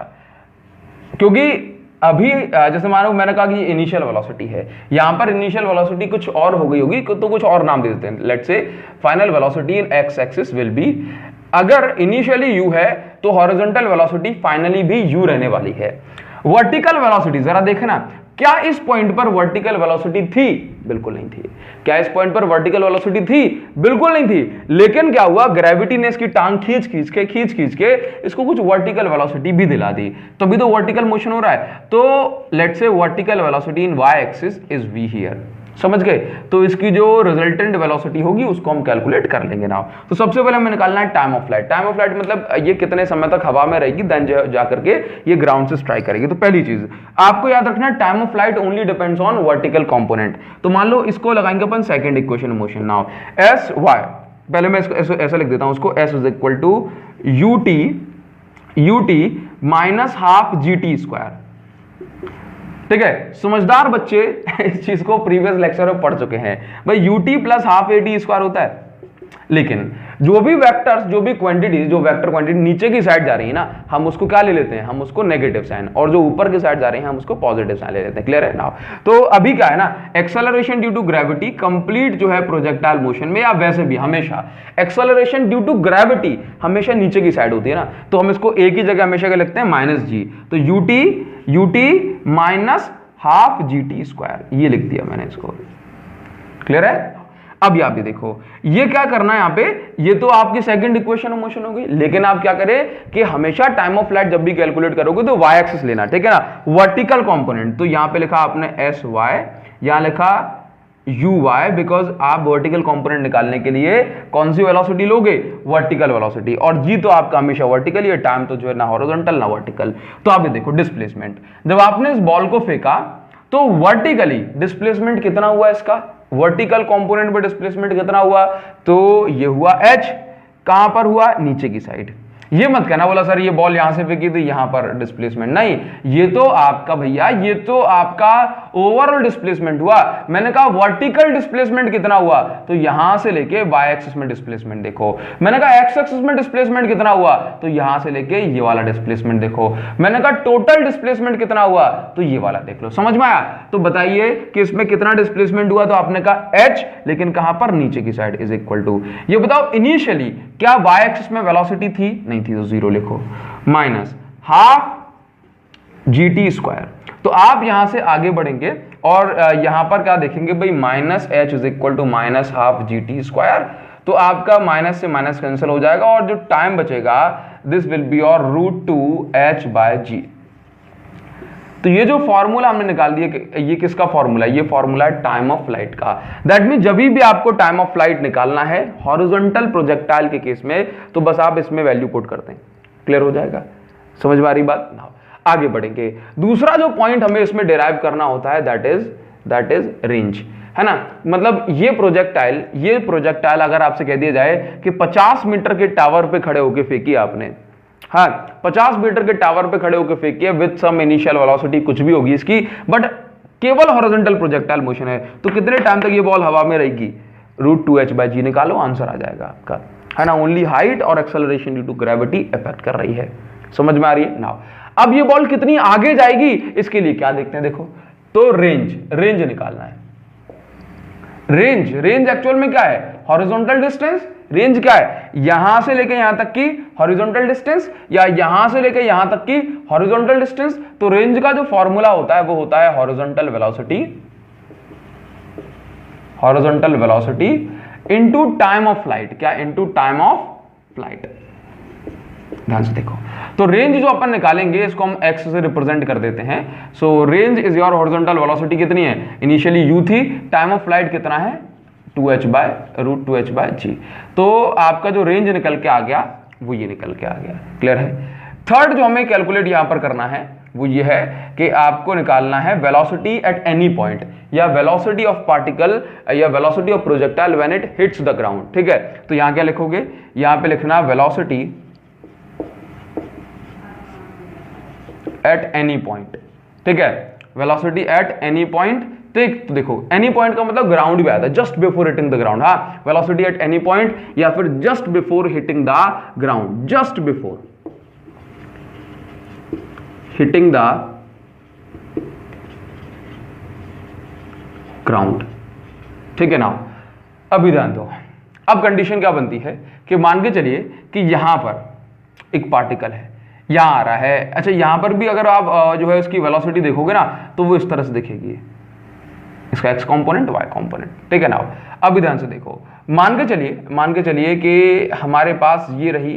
क्योंकि अभी जैसे मानो मैंने कहा कि ये इनिशियल वेलोसिटी है, यहां पर इनिशियल वेलोसिटी कुछ और हो गई होगी तो कुछ और नाम दे देते हैं। Let's say final velocity in x axis will be, अगर इनिशियली u है तो हॉरिजॉन्टल वेलोसिटी फाइनली भी u रहने वाली है। वर्टिकल वेलोसिटी जरा देखना, क्या इस पॉइंट पर वर्टिकल वेलोसिटी थी? बिल्कुल नहीं थी। क्या इस पॉइंट पर वर्टिकल वेलोसिटी थी? बिल्कुल नहीं थी। लेकिन क्या हुआ, ग्रेविटी ने इसकी टांग खींच खींच के इसको कुछ वर्टिकल वेलोसिटी भी दिला दी, तभी तो वर्टिकल मोशन हो रहा है। तो let's say vertical velocity in y axis is v here. समझ गए। तो इसकी जो रिजल्टेंट वेलोसिटी होगी उसको हम कैलकुलेट कर लेंगे ना। तो सबसे पहले हमें निकालना है time of flight. Time of flight मतलब ये कितने समय तक हवा में रहेगी, देन जा करके ये ग्राउंड से स्ट्राइक करेगी। तो पहली चीज आपको याद रखना है, time of flight only depends on vertical component. तो मान लो इसको लगाएंगे अपन second equation motion. Now S Y, पहले मैं इसको ऐसा लिख देता हूं, उसको S is equal to UT minus half G T square. ठीक है, समझदार बच्चे इस चीज को प्रीवियस लेक्चर में पढ़ चुके हैं भाई, UT plus half eighty square होता है। लेकिन जो भी वेक्टर्स, जो भी क्वांटिटी, जो वेक्टर क्वांटिटी नीचे की साइड जा रही है ना, हम उसको क्या ले लेते हैं, हम उसको नेगेटिव साइन, और जो ऊपर की साइड जा रही है हम उसको पॉजिटिव साइन ले लेते हैं। क्लियर है ना। तो अभी क्या है ना, acceleration due to gravity complete जो है प्रोजेक्टाइल मोशन में, या वैसे भी हमेशा एक्सेलरेशन ड्यू टू ग्रेविटी हमेशा नीचे की साइड होती है ना, तो हम इसको एक ही जगह हमेशा क्या लिखते हैं, माइनस जी। तो UT minus half G T square, ये लिख दिया मैंने इसको। क्लियर है। अब यहाँ पे देखो ये क्या करना है, यहाँ पे ये तो आपकी सेकंड इक्वेशन ऑफ मोशन हो गई, लेकिन आप क्या करें कि हमेशा टाइम ऑफ फ्लाइट जब भी कैलकुलेट करोगे तो वाई एक्सिस लेना, ठीक है ना, वर्टिकल कंपोनेंट। तो यहाँ पे लिखा आपने एस वाई, यहाँ लिखा यू वाई, बिकॉज आप वर्टिकल कंपोनेंट निकालने के लिए कौन सी वेलोसिटी लोगे, वर्टिकल वेलोसिटी, और जी तो आपका हमेशा वर्टिकल, ये टाइम तो जो है ना हॉरिजॉन्टल ना वर्टिकल। तो आप ये देखो डिस्प्लेसमेंट, जब आपने इस बॉल को फेंका तो वर्टिकली डिस्प्लेसमेंट कितना हुआ इसका, वर्टिकल कंपोनेंट में डिस्प्लेसमेंट कितना हुआ, तो ये हुआ h, कहां पर हुआ, नीचे की साइड। ये मत कहना बोला सर ये बॉल यहां से फेंकी तो यहां पर डिस्प्लेसमेंट, नहीं, ये तो आपका भैया, ये तो आपका ओवरऑल डिस्प्लेसमेंट हुआ। मैंने कहा वर्टिकल डिस्प्लेसमेंट कितना हुआ, तो यहां से लेके वाई एक्सिस में डिस्प्लेसमेंट देखो। मैंने कहा एक्स एक्सिस में डिस्प्लेसमेंट कितना हुआ, तो यहां से लेके ये वाला डिस्प्लेसमेंट देखो। मैंने कहा टोटल डिस्प्लेसमेंट कितना हुआ, तो ये वाला देख लो। समझ में आया। तो बताइए कि इसमें कितना डिस्प्लेसमेंट हुआ, तो आपने कहा h, लेकिन कहां पर, नीचे की साइड, इज इक्वल टू, ये बताओ इनिशियली क्या वाई एक्सिस में वेलोसिटी थी, नहीं थी, तो जीरो लिखो, minus half G T square. तो आप यहां से आगे बढ़ेंगे और यहां पर क्या देखेंगे भाई, minus H is equal to minus half G T square. तो आपका माइनस से माइनस कैंसिल हो जाएगा और जो टाइम बचेगा this will be your √2h by G. तो ये जो फॉर्मूला हमने निकाल दिया, ये किसका फॉर्मूला है, ये फॉर्मूला है टाइम ऑफ फ्लाइट का। दैट मीन जब भी आपको टाइम ऑफ फ्लाइट निकालना है हॉरिजॉन्टल प्रोजेक्टाइल के केस में, तो बस आप इसमें वैल्यू पुट करते हैं, क्लियर हो जाएगा। समझ में आ रही बात ना। आगे बढ़ेंगे, दूसरा जो पॉइंट हमें इसमें डिराइव करना होता है दैट इज रेंज, है ना। मतलब ये प्रोजेक्टाइल अगर आपसे कह दिया जाए कि 50 मीटर के टावर पे खड़े होकर फेंकी आपने, हाँ 50 मीटर के टावर पे खड़े होकर फेंकिए विद सम इनिशियल वेलोसिटी, कुछ भी होगी इसकी, बट केवल हॉरिजॉन्टल प्रोजेक्टाइल मोशन है, तो कितने टाइम तक ये बॉल हवा में रहेगी, √2h बाय जी निकालो, आंसर आ जाएगा आपका, है ना। ओनली हाइट और acceleration due to gravity effect कर रही है। समझ में आ रही है ना। अब ये बॉल कितनी आगे जाएगी, इसके लिए क्या देखते हैं, देखो तो रेंज निकालना है। रेंज एक्चुअल में क्या है, हॉरिजॉन्टल डिस्टेंस। रेंज क्या है, यहां से लेके यहां तक की हॉरिजॉन्टल डिस्टेंस, या यहां से लेके यहां तक की हॉरिजॉन्टल डिस्टेंस। तो रेंज का जो फॉर्मूला होता है वो होता है horizontal velocity into time of flight. क्या, इनटू टाइम ऑफ फ्लाइट। ध्यान से देखो, तो रेंज जो अपन निकालेंगे इसको हम x से रिप्रेजेंट कर देते हैं। सो range is your horizontal velocity कितनी है, इनिशियली u थी, टाइम ऑफ फ्लाइट कितना है, √2h बाय जी। तो आपका जो रेंज निकल के आ गया वो ये निकल के आ गया। क्लियर है। थर्ड जो हमें कैलकुलेट यहां पर करना है वो ये है कि आपको निकालना है वेलोसिटी एट एनी पॉइंट, या वेलोसिटी ऑफ पार्टिकल, या velocity of projectile when it hits the ground. ठीक है, तो यहां क्या लिखोगे, यहां पे लिखना वेलोसिटी एट एनी पॉइंट। ठीक है, वेलोसिटी एट एनी पॉइंट। तो देखो एनी पॉइंट का मतलब ग्राउंड भी आता है, just before hitting the ground. हाँ, वेलोसिटी एट एनी पॉइंट या फिर just before hitting the ground, just before hitting the ground. ठीक है ना। अभी ध्यान दो, अब कंडीशन क्या बनती है कि मान के चलिए कि यहां पर एक पार्टिकल है, यहां आ रहा है। अच्छा, यहां पर भी अगर आप जो है उसकी वेलोसिटी देखोगे ना तो वो इस तरह से दिखेगी, इसका एक्स कंपोनेंट वाई कंपोनेंट। ठीक है ना। अब ध्यान से देखो, मान के चलिए कि हमारे पास ये रही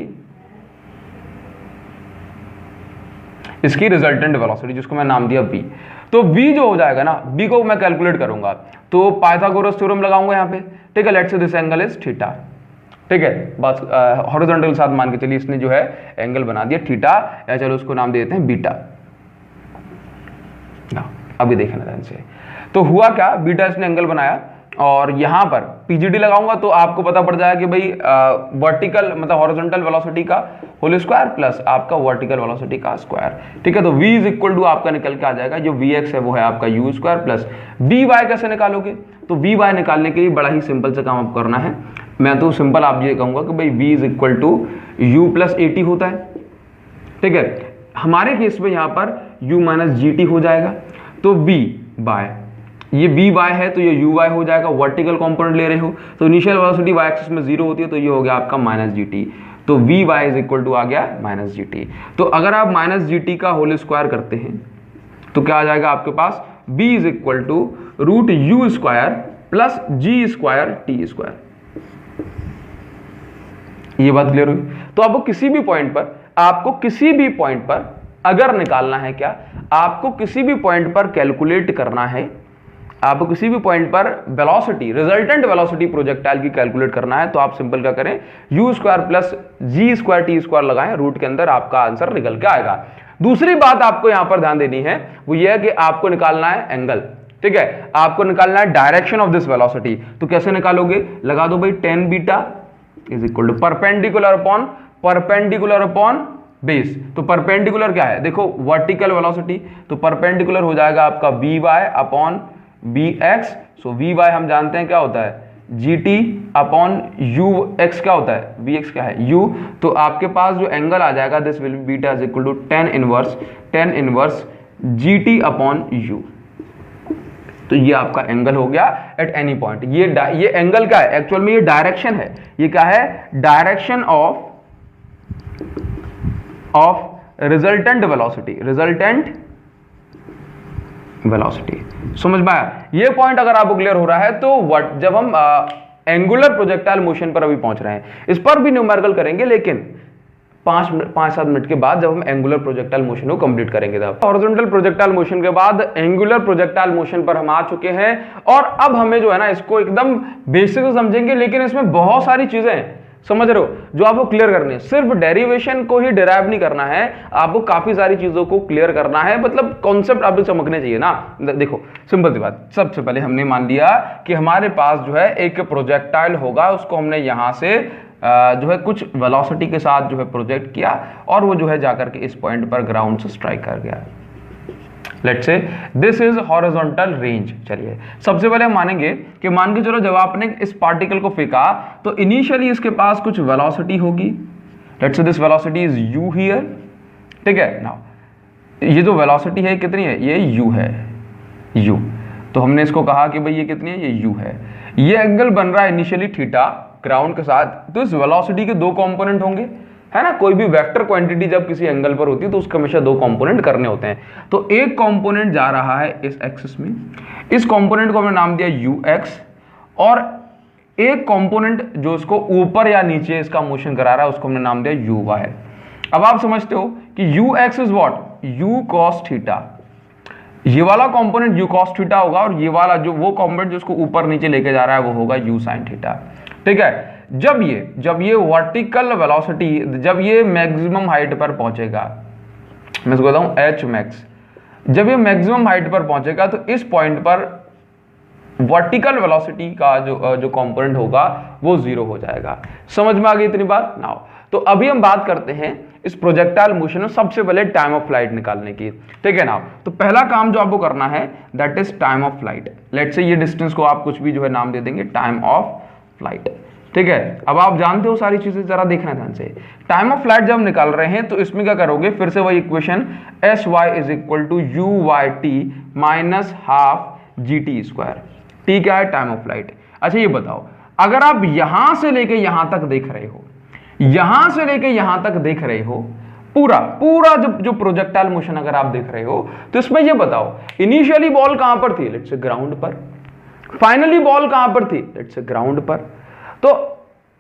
इसकी रिजल्टेंट वेलोसिटी, जिसको मैं नाम दिया v। तो v जो हो जाएगा ना, v को मैं कैलकुलेट करूंगा तो पाइथागोरस थ्योरम लगाऊंगा यहाँ पे, ठीक है। Let's say this angle is theta, ठीक है। बस हॉरिजॉन्टल के साथ मान के चलिए इसने जो है एंगल बना दिया थीटा, या चलो उसको नाम दे देते हैं बीटा। अभी देखना ध्यान से, तो हुआ क्या, बीटा इसने एंगल बनाया और यहां पर पीजीडी लगाऊंगा तो आपको पता पड़ जाएगा कि भाई वर्टिकल मतलब हॉरिजॉन्टल वेलोसिटी का होल स्क्वायर प्लस आपका वर्टिकल वेलोसिटी का स्क्वायर, ठीक है। तो v इज इक्वल टू आपका निकल के आ जाएगा, जो vx है वो है आपका u स्क्वायर प्लस vy। कैसे निकालोगे, तो vy निकालने के लिए बड़ा ही सिंपल से काम आप करना है। मैं तो सिंपल आप ये कहूंगा कि भाई v is equal to u plus at होता है, ठीक है। हमारे केस में यहाँ पर u माइनस gt हो जाएगा, तो v बाय ये vy है तो ये uy हो जाएगा, वर्टिकल कंपोनेंट ले रहे हो तो इनिशियल वेलोसिटी y एक्सिस में 0 होती है, तो ये हो गया आपका माइनस gt, तो vy इज इक्वल टू आ गया माइनस gt। तो अगर आप माइनस gt का होल स्क्वायर करते हैं तो क्या आ जाएगा आपके पास, v is equal to root u square plus g square t square. ये बात क्लियर हुई। तो आपको किसी भी पॉइंट पर अगर निकालना है, क्या आपको किसी भी पॉइंट पर कैलकुलेट करना है, आपको किसी भी पॉइंट पर वेलोसिटी, रिजल्टेंट वेलोसिटी प्रोजेक्टाइल की कैलकुलेट करना है, तो आप सिंपल क्या करें, u square plus g square T square लगाएं, रूट के अंदर आपका आंसर निकल के आएगा। दूसरी बात आपको यहां पर ध्यान देनी है वो ये है कि आपको निकालना है एंगल, ठीक है। आपको निकालना है डायरेक्शन ऑफ दिस वेलोसिटी, तो कैसे निकालोगे, लगा दो भाई tan beta is equal to perpendicular upon base. तो परपेंडिकुलर क्या है, देखो वर्टिकल वेलोसिटी, तो परपेंडिकुलर हो जाएगा आपका vy अपॉन bx। सो vy हम जानते हैं क्या होता है, gt अपॉन ux क्या होता है, bx क्या है u। तो आपके पास जो एंगल आ जाएगा this will be beta is equal to tan inverse gt upon u। तो ये आपका एंगल हो गया एट एनी पॉइंट। ये एंगल क्या है, एक्चुअल में ये डायरेक्शन है, ये क्या है, डायरेक्शन ऑफ रिजल्टेंट वेलोसिटी। समझ में आया ये पॉइंट। अगर आपको क्लियर हो रहा है तो जब हम एंगुलर प्रोजेक्टाइल मोशन पर अभी पहुंच रहे हैं, इस पर भी न्यूमेरिकल करेंगे, लेकिन 5-7 मिनट के बाद जब हम एंगुलर प्रोजेक्टाइल मोशन को कंप्लीट करेंगे। तब हॉरिजॉन्टल प्रोजेक्टाइल मोशन के बाद एंगुलर प्रोजेक्टाइल मोशन पर हम आ चुके हैं, और अब हमें जो है ना इसको एकदम बेसिक समझेंगे, लेकिन इसमें बहुत सारी चीजें समझ रहे हो जो आपको क्लियर करनी है। सिर्फ डेरिवेशन को ही डिराइव नहीं करना है, आपको काफी सारी चीजों को क्लियर करना है, मतलब कॉन्सेप्ट आपको चमकने चाहिए ना। देखो सिंपल सी बात, सबसे पहले हमने मान लिया कि हमारे पास जो है एक प्रोजेक्टाइल होगा, उसको हमने यहां से जो है कुछ वेलोसिटी के साथ जो है प्रोजेक्ट किया, और वो जो है जाकर के इस पॉइंट पर ग्राउंड से स्ट्राइक कर गया। Let's say this is horizontal range. चलिए सबसे पहले हम मानेंगे कि मान के चलो जब आपने इस पार्टिकल को फेंका तो इनिशियली इसके पास कुछ वेलोसिटी होगी। Let's say this velocity is u here, ठीक है। नाउ ये जो वेलोसिटी है कितनी है, ये u है, u। तो हमने इसको कहा कि भाई ये कितनी है, ये u है। ये एंगल बन रहा है इनिशियली थीटा ग्राउंड के साथ, तो इस वेलोसिटी के दो कंपोनेंट होंगे, है ना। कोई भी वेक्टर क्वांटिटी जब किसी एंगल पर होती है तो उसका हमेशा दो कंपोनेंट करने होते हैं। तो एक कंपोनेंट जा रहा है इस एक्सिस में, इस कंपोनेंट को हमने नाम दिया ux, और एक कंपोनेंट जो इसको ऊपर या नीचे इसका मोशन करा रहा है उसको हमने नाम दिया uy। अब आप समझते हो कि ux is what, u cos theta. ये वाला कंपोनेंट u cos थीटा होगा, और ये वाला जो वो कंपोनेंट जो इसको ऊपर नीचे लेके जा रहा है वो होगा u sin थीटा, ठीक है। जब ये वर्टिकल वेलोसिटी, जब ये मैक्सिमम हाइट पर पहुंचेगा, मैं इसको बताऊं h मैक्स, जब ये मैक्सिमम हाइट पर पहुंचेगा तो इस पॉइंट पर वर्टिकल वेलोसिटी का जो कंपोनेंट होगा वो 0 हो जाएगा। समझ में आ गई इतनी बात। नाउ तो अभी हम बात करते हैं इस प्रोजेक्टाइल मोशन में सबसे पहले टाइम ऑफ फ्लाइट निकालने की, ठीक है ना। तो पहला काम जो आपको करना है that is time of flight. Let's say ये डिस्टेंस को आप कुछ भी जो है नाम दे देंगे टाइम ऑफ फ्लाइट, ठीक है। अब आप जानते हो सारी चीजें, जरा देखना ध्यान से। टाइम ऑफ फ्लाइट जब निकाल रहे हैं तो इसमें क्या करोगे, फिर से वही equation sy is equal to uy_t minus half gt square. T क्या है, टाइम ऑफ फ्लाइट। अच्छा ये बताओ, अगर आप यहां से लेके यहां तक देख रहे हो, यहां से लेके यहां तक देख रहे हो, पूरा जो प्रोजेक्टाइल मोशन अगर आप देख रहे हो, तो इसमें ये बताओ इनिशियली बॉल कहां पर थी, लेट्स से ग्राउंड पर, फाइनली बॉल कहां पर थी, लेट्स से ग्राउंड पर। तो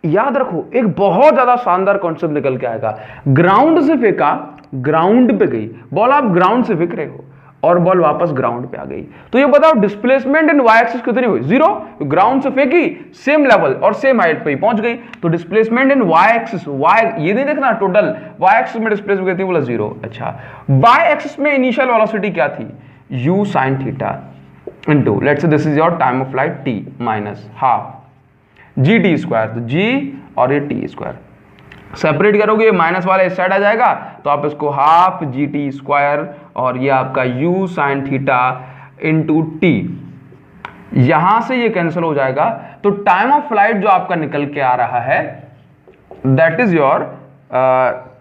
याद रखो एक बहुत ज्यादा शानदार कॉन्सेप्ट निकल के आएगा। ग्राउंड से फेंका, ग्राउंड पे गई बॉल, आप ग्राउंड से फेंक रहे हो और बॉल वापस ग्राउंड पे आ गई, तो ये बताओ डिस्प्लेसमेंट इन वाई एक्सिस कितनी हुई? 0। ग्राउंड से फेंकी, सेम लेवल और सेम हाइट पे ही पहुंच गई, तो displacement in Y axis, Y ये नहीं देखना टोटल, वाई एक्सिस में डिस्प्लेसमेंट कितनी बोला? 0। अच्छा, वाई एक्सिस में इनिशियल वेलोसिटी क्या थी? u sin theta into let's say this is your time of flight t minus half G T square, तो g और ये टी स्क्वायर सेपरेट करोगे, माइनस वाला इस साइड आ जाएगा, तो आप इसको हाफ जी टी स्क्वायर और ये आपका u sine theta into T, यहां से ये कैंसिल हो जाएगा, तो टाइम ऑफ फ्लाइट जो आपका निकल के आ रहा है that is your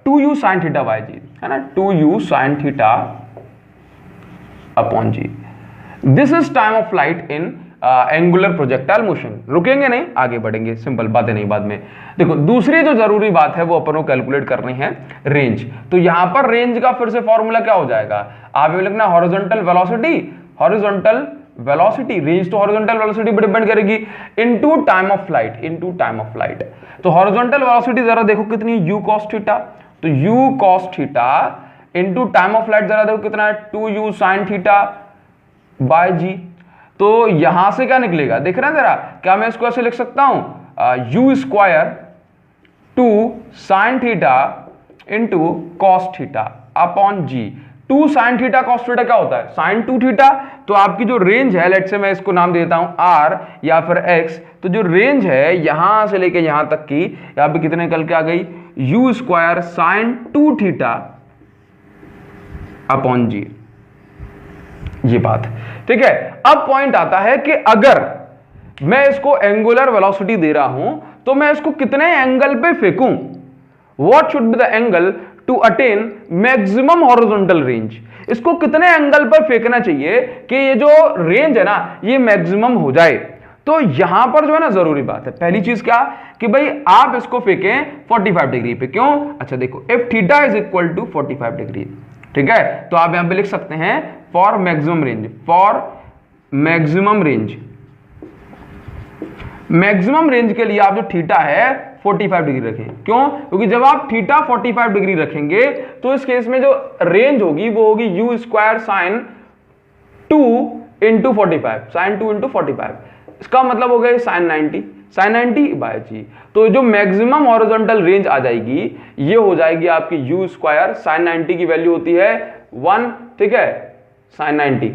2u sine theta by G, है ना, 2u sine theta upon G. This is time of flight in angular projectile motion. रुकेंगे नहीं, आगे बढ़ेंगे, सिंपल बातें नहीं बाद में। देखो दूसरी जो जरूरी बात है वो अपन को कैलकुलेट करनी है रेंज। तो यहां पर रेंज का फिर से फॉर्मूला क्या हो जाएगा? आप ये लिखना horizontal velocity, horizontal velocity, range तो हॉरिजॉन्टल वेलोसिटी पर डिपेंड करेगी, into time of flight, into time of flight. तो हॉरिजॉन्टल वेलोसिटी जरा देखो कितनी है, u cos थीटा, तो u cos theta into time of flight जरा देखो कितना है, 2u sin theta by G. तो यहां से क्या निकलेगा देख रहे हैं जरा, क्या मैं इसको ऐसे लिख सकता हूं, u square 2 sin theta into cos theta upon G. 2 sin theta cos theta क्या होता है? sin 2 theta. तो आपकी जो रेंज है, लेट्स से मैं इसको नाम देता हूं r या फिर x, तो जो रेंज है यहां से लेके यहां तक की, यहां पे कितने निकल के आ गई, u square sin 2 theta upon G, ये बात ठीक है। अब पॉइंट आता है कि अगर मैं इसको एंगुलर वेलोसिटी दे रहा हूं तो मैं इसको कितने एंगल पे फेंकूं? What should be the angle to attain maximum horizontal range? इसको कितने एंगल पर फेंकना चाहिए कि ये जो रेंज है ना ये मैक्सिमम हो जाए? तो यहां पर जो है ना जरूरी बात है, पहली चीज क्या कि भाई आप इसको फेंकें 45 डिग्री पे। क्यों? अच्छा देखो, if theta is equal to 45 degree, ठीक है, तो आप यहां पे लिख सकते हैं for maximum range, for maximum range, maximum range के लिए आप जो थीटा है 45 डिग्री रखें। क्यों? क्योंकि जब आप थीटा 45 डिग्री रखेंगे तो इस केस में जो रेंज होगी वो होगी u square sine 2 into 45, sine 2 into 45, इसका मतलब हो गया साइन 90, साइन 90 बाय जी। तो जो मैक्सिमम हॉरिजॉन्टल रेंज आ जाएगी ये हो जाएगी आपकी u स्क्वायर, साइन 90 की वैल्यू होती है 1, ठीक है, साइन 90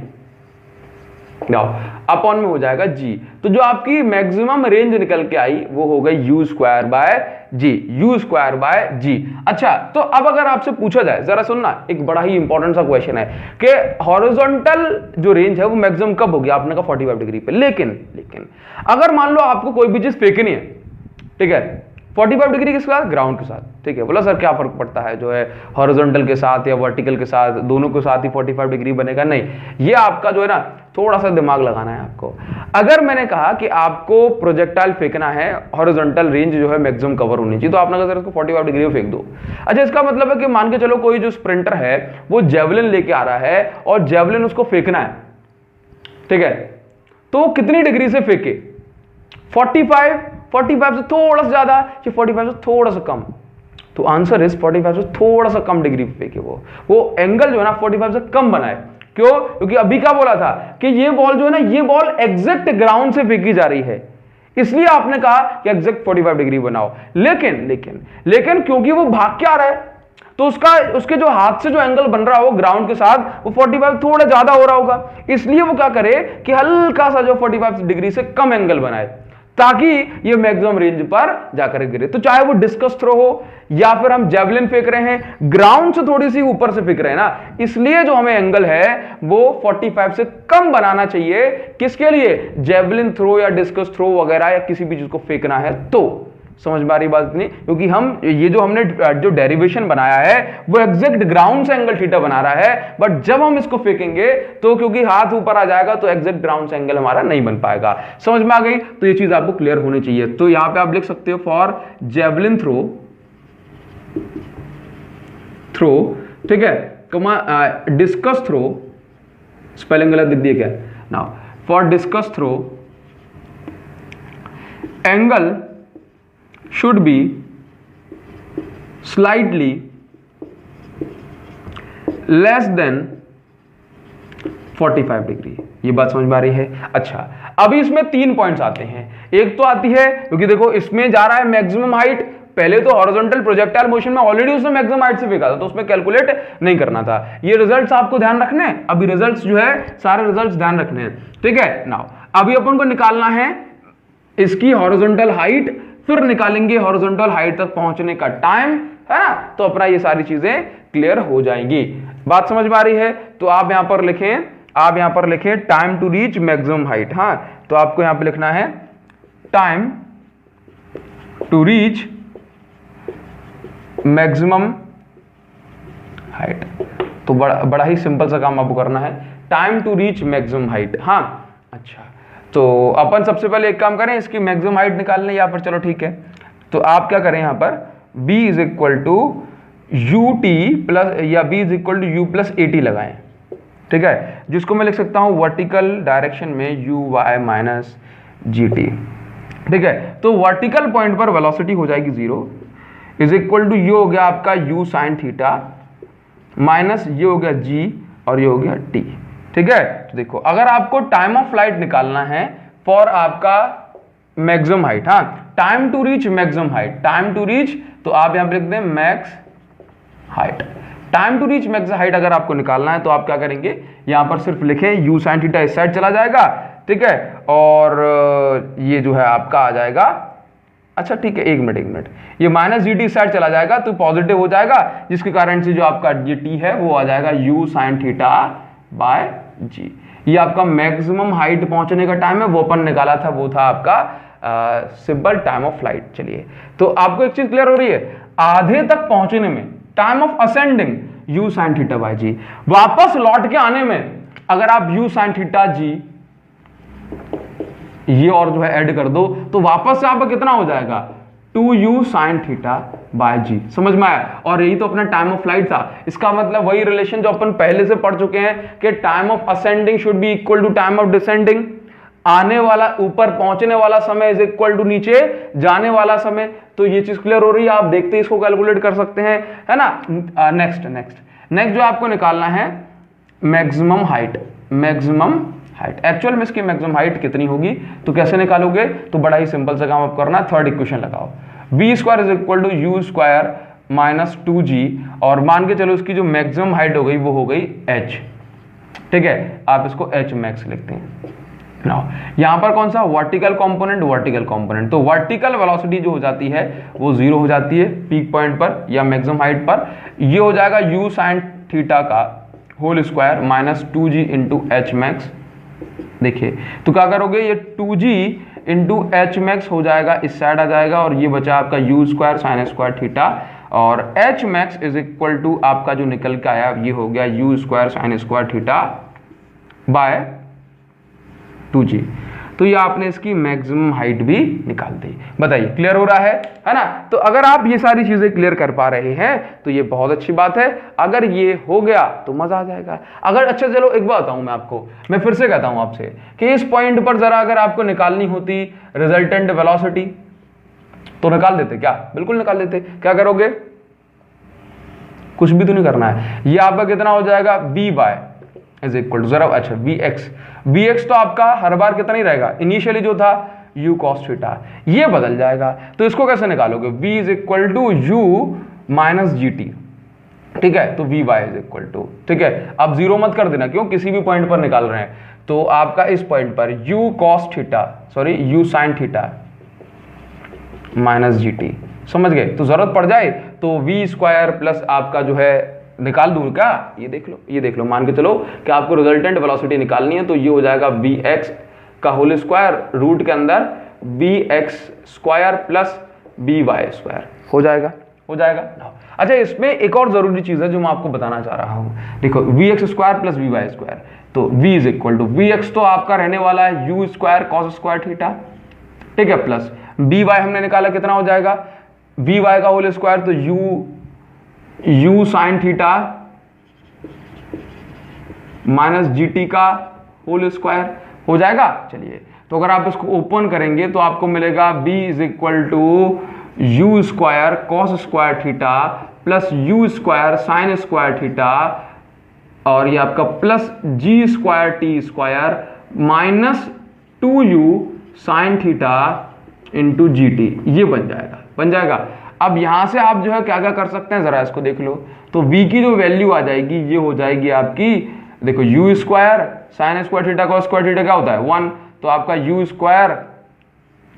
अपॉन में हो जाएगा g। तो जो आपकी मैक्सिमम रेंज निकल के आई वो हो गई u square by G, u square by G. अच्छा, तो अब अगर आपसे पूछा जाए, जरा सुनना, एक बड़ा ही इंपॉर्टेंट सा क्वेश्चन है कि हॉरिजॉन्टल जो रेंज है वो मैक्सिमम कब होगी? आपने कहा 45 डिग्री पे, लेकिन अगर मान लो आपको कोई भी चीज फेंकनी है, ठीक है, 45 डिग्री के साथ, ग्राउंड के साथ, ठीक है, बोला सर क्या फर्क पड़ता है जो है हॉरिजॉन्टल के साथ या वर्टिकल के साथ, दोनों के साथ ही 45 डिग्री बनेगा? नहीं, ये आपका जो है ना थोड़ा सा दिमाग लगाना है आपको। अगर मैंने कहा कि आपको प्रोजेक्टाइल फेंकना है, हॉरिजॉन्टल रेंज जो है मैक्सिमम कवर होनी चाहिए, तो आपने कहा सर इसको 45 डिग्री में फेंक दो। अच्छा, इसका मतलब है कि मान के चलो कोई जो स्प्रिंटर है वो जेवलिन लेके आ रहा है और जेवलिन उसको फेंकना है, ठीक है, तो कितनी डिग्री से फेंके? 45 से थोड़ा सा ज्यादा कि 45 से थोड़ा सा कम? तो आंसर इज 45 से थोड़ा सा कम डिग्री पे फेंके, वो एंगल जो है ना 45 से कम बनाए। क्यों? क्योंकि अभी क्या बोला था कि ये बॉल जो है ना, ये बॉल एग्जैक्ट ग्राउंड से फेंकी जा रही है, इसलिए आपने कहा कि एग्जैक्ट 45 डिग्री बनाओ। लेकिन क्योंकि वो भाग के आ रहा है तो उसके जो हाथ से जो एंगल बन रहा हो ग्राउंड के साथ वो 45 थोड़ा ज्यादा हो रहा होगा, इसलिए वो क्या करे कि हल्का सा जो 45 डिग्री से कम एंगल बनाए ताकि ये मैक्सिमम रेंज पर जाकर गिरे। तो चाहे वो डिस्कस थ्रो हो या फिर हम जेवलिन फेंक रहे हैं, ग्राउंड से थोड़ी सी ऊपर से फेंक रहे हैं ना, इसलिए जो हमें एंगल है वो 45 से कम बनाना चाहिए। किसके लिए? जेवलिन थ्रो या डिस्कस थ्रो वगैरह या किसी भी चीज को फेंकना है। तो समझ में आ रही बात नहीं? क्योंकि हम ये जो हमने जो डेरिवेशन बनाया है वो एग्जैक्ट ग्राउंड से एंगल थीटा बना रहा है, बट जब हम इसको फेंकेंगे तो क्योंकि हाथ ऊपर आ जाएगा तो एग्जैक्ट ग्राउंड से एंगल हमारा नहीं बन पाएगा। समझ में आ गई? तो ये चीज आपको क्लियर होनी चाहिए। तो यहां पे आप लिख सकते हो फॉर जेवलिन थ्रो, ठीक है, डिस्कस थ्रो, स्पेलिंग गलत लिख दिया क्या? Now for discus throw angle should be slightly less than 45 degree. ये बात समझ में आ रही है? अच्छा, अभी इसमें 3 पॉइंट्स आते हैं। एक तो आती है क्योंकि देखो इसमें जा रहा है मैक्सिमम हाइट, पहले तो हॉरिजॉन्टल प्रोजेक्टाइल मोशन में ऑलरेडी उसने मैक्सिमम हाइट से फेंका था, तो उसमें कैलकुलेट नहीं करना था। ये रिजल्ट्स आपको ध्यान रखने हैं, अभी रिजल्ट्स जो है सारे रिजल्ट्स ध्यान रखने हैं, ठीक है। नाउ अभी अपन को निकालना है इसकी हॉरिजॉन्टल हाइट, फिर निकालेंगे हॉरिजॉन्टल हाइट तक पहुंचने का टाइम, है ना। तो अपना ये सारी चीजें क्लियर हो जाएंगी। बात समझ में आ रही है? तो आप यहां पर लिखें, time to reach maximum height. हाँ, तो आपको यहां पे लिखना है time to reach maximum height. तो बड़ा ही सिंपल सा काम आपको करना है, time to reach maximum height. हाँ, अच्छा, तो अपन सबसे पहले एक काम करें, इसकी मैक्सिमम हाइट निकाल लें यहाँ पर। चलो ठीक है, तो आप क्या करें यहाँ पर b is equal to U T plus या b is equal to U plus A T लगाएं, ठीक है, जिसको मैं लिख सकता हूं वर्टिकल डायरेक्शन में U Y minus G T, ठीक है। तो वर्टिकल पॉइंट पर वेलोसिटी हो जाएगी 0 इज इक्वल टू ये हो गया आपका u साइन थीटा माइनस ये हो गया g और ये हो गया t, ठीक है। तो देखो अगर आपको टाइम ऑफ फ्लाइट निकालना है फॉर आपका मैक्सिमम हाइट, हाँ, time to reach maximum height, time to reach, तो आप यहां पर लिख दें max height. Time to reach max height अगर आपको निकालना है तो आप क्या करेंगे, यहां पर सिर्फ लिखें u साइन थीटा इस साइड चला जाएगा, ठीक है, और ये जो है आपका आ जाएगा, अच्छा ठीक है, एक मिनट, ये माइनस जी टी इस साइड चला जाएगा तो पॉजिटिव हो जाएगा, जिसके कारण से जो आपका ये t है वो आ जाएगा u sine theta bye g। ये आपका मैक्सिमम हाइट पहुंचने का टाइम है, वो अपन निकाला था, वो था आपका सिंपल टाइम ऑफ फ्लाइट। चलिए, तो आपको एक चीज क्लियर हो रही है, आधे तक पहुंचने में time of ascending u sine theta by G, वापस लौट के आने में अगर आप u साइन थीटा g ये और जो है ऐड कर दो तो वापस से आपका कितना हो जाएगा 2u साइन थीटा बाय जी। समझ में आया? और यही तो अपना टाइम ऑफ फ्लाइट था। इसका मतलब वही रिलेशन जो अपन पहले से पढ़ चुके हैं कि time of ascending should be equal to time of descending, आने वाला ऊपर पहुंचने वाला समय इज इक्वल टू नीचे जाने वाला समय। तो ये चीज क्लियर हो रही है, आप देखते ही इसको कैलकुलेट कर सकते हैं, है ना। नेक्स्ट जो आपको निकालना है मैक्सिमम हाइट। एक्चुअल में इसकी मैक्सिमम हाइट कितनी होगी, तो कैसे निकालोगे, तो बड़ा ही सिंपल सा काम आप करना, थर्ड इक्वेशन लगाओ, v square is equal to you square minus 2g, और मान के चलो इसकी जो मैक्सिमम हाइट हो गई वो हो गई h, ठीक है, आप इसको h मैक्स लिखते हैं। यहां पर कौन सा वर्टिकल कंपोनेंट, तो वर्टिकल वेलोसिटी जो हो जाती है वो 0 हो जाती है पीक पॉइंट पर या मैक्सिमम हाइट पर। ये हो जाएगा u साइन थीटा का whole square minus 2g into H max. देखिए तो क्या करोगे, ये 2g इंटू एच मैक्स हो जाएगा, इस साइड आ जाएगा, और ये बचा आपका u square sine square theta, और h max is equal to आपका जो निकल के आया ये हो गया u square sine square theta by 2g। तो ये आपने इसकी मैक्सिमम हाइट भी निकाल दी। बताइए क्लियर हो रहा है ना। तो अगर आप ये सारी चीजें क्लियर कर पा रहे हैं तो ये बहुत अच्छी बात है, अगर ये हो गया तो मजा आ जाएगा। अगर अच्छा चलो एक बात बताऊं मैं आपको, मैं फिर से कहता हूं आपसे कि इस पॉइंट पर जरा अगर आपको निकालनी होती रिजल्टेंट वेलोसिटी तो निकाल देते क्या? बिल्कुल निकाल देते। क्या करोगे? कुछ भी तो नहीं करना है, ये आपका कितना हो जाएगा v by is equal to जरा अच्छा vx तो आपका हर बार कितना ही रहेगा, इनिशियली जो था u cos थीटा, ये बदल जाएगा। तो इसको कैसे निकालोगे? v is equal to u minus G T, ठीक है, तो vy इज इक्वल टू, ठीक है, अब जीरो मत कर देना, क्यों, किसी भी पॉइंट पर निकाल रहे हैं। तो आपका इस पॉइंट पर u cos theta u sin theta minus G T, समझ गए। तो जरूरत पड़ जाए तो v स्क्वायर प्लस आपका जो है निकाल दूं क्या, ये देख लो, मान के चलो कि आपको रिजल्टेंट वेलोसिटी निकालनी है, तो ये हो जाएगा vx का होल स्क्वायर रूट के अंदर vx square plus by square हो जाएगा। अच्छा इसमें एक और जरूरी चीज है जो मैं आपको बताना चाह रहा हूं, देखो vx square plus by square, तो v is equal to vx तो आपका रहने वाला है u square cos square theta, ठीक है, प्लस by हमने निकाला कितना हो जाएगा vy का होल स्क्वायर, तो u sine theta minus G T का होल स्क्वायर हो जाएगा। चलिए तो अगर आप इसको ओपन करेंगे तो आपको मिलेगा b is equal to you square cos square theta plus U square sine square theta और ये आपका plus G square T square minus 2u sine theta into G T, ये बन जाएगा। अब यहां से आप जो है क्या क्या कर सकते हैं, जरा इसको देख लो। तो v की जो वैल्यू आ जाएगी ये हो जाएगी आपकी, देखो u square sine square theta cos square theta क्या होता है 1, तो आपका u स्क्वायर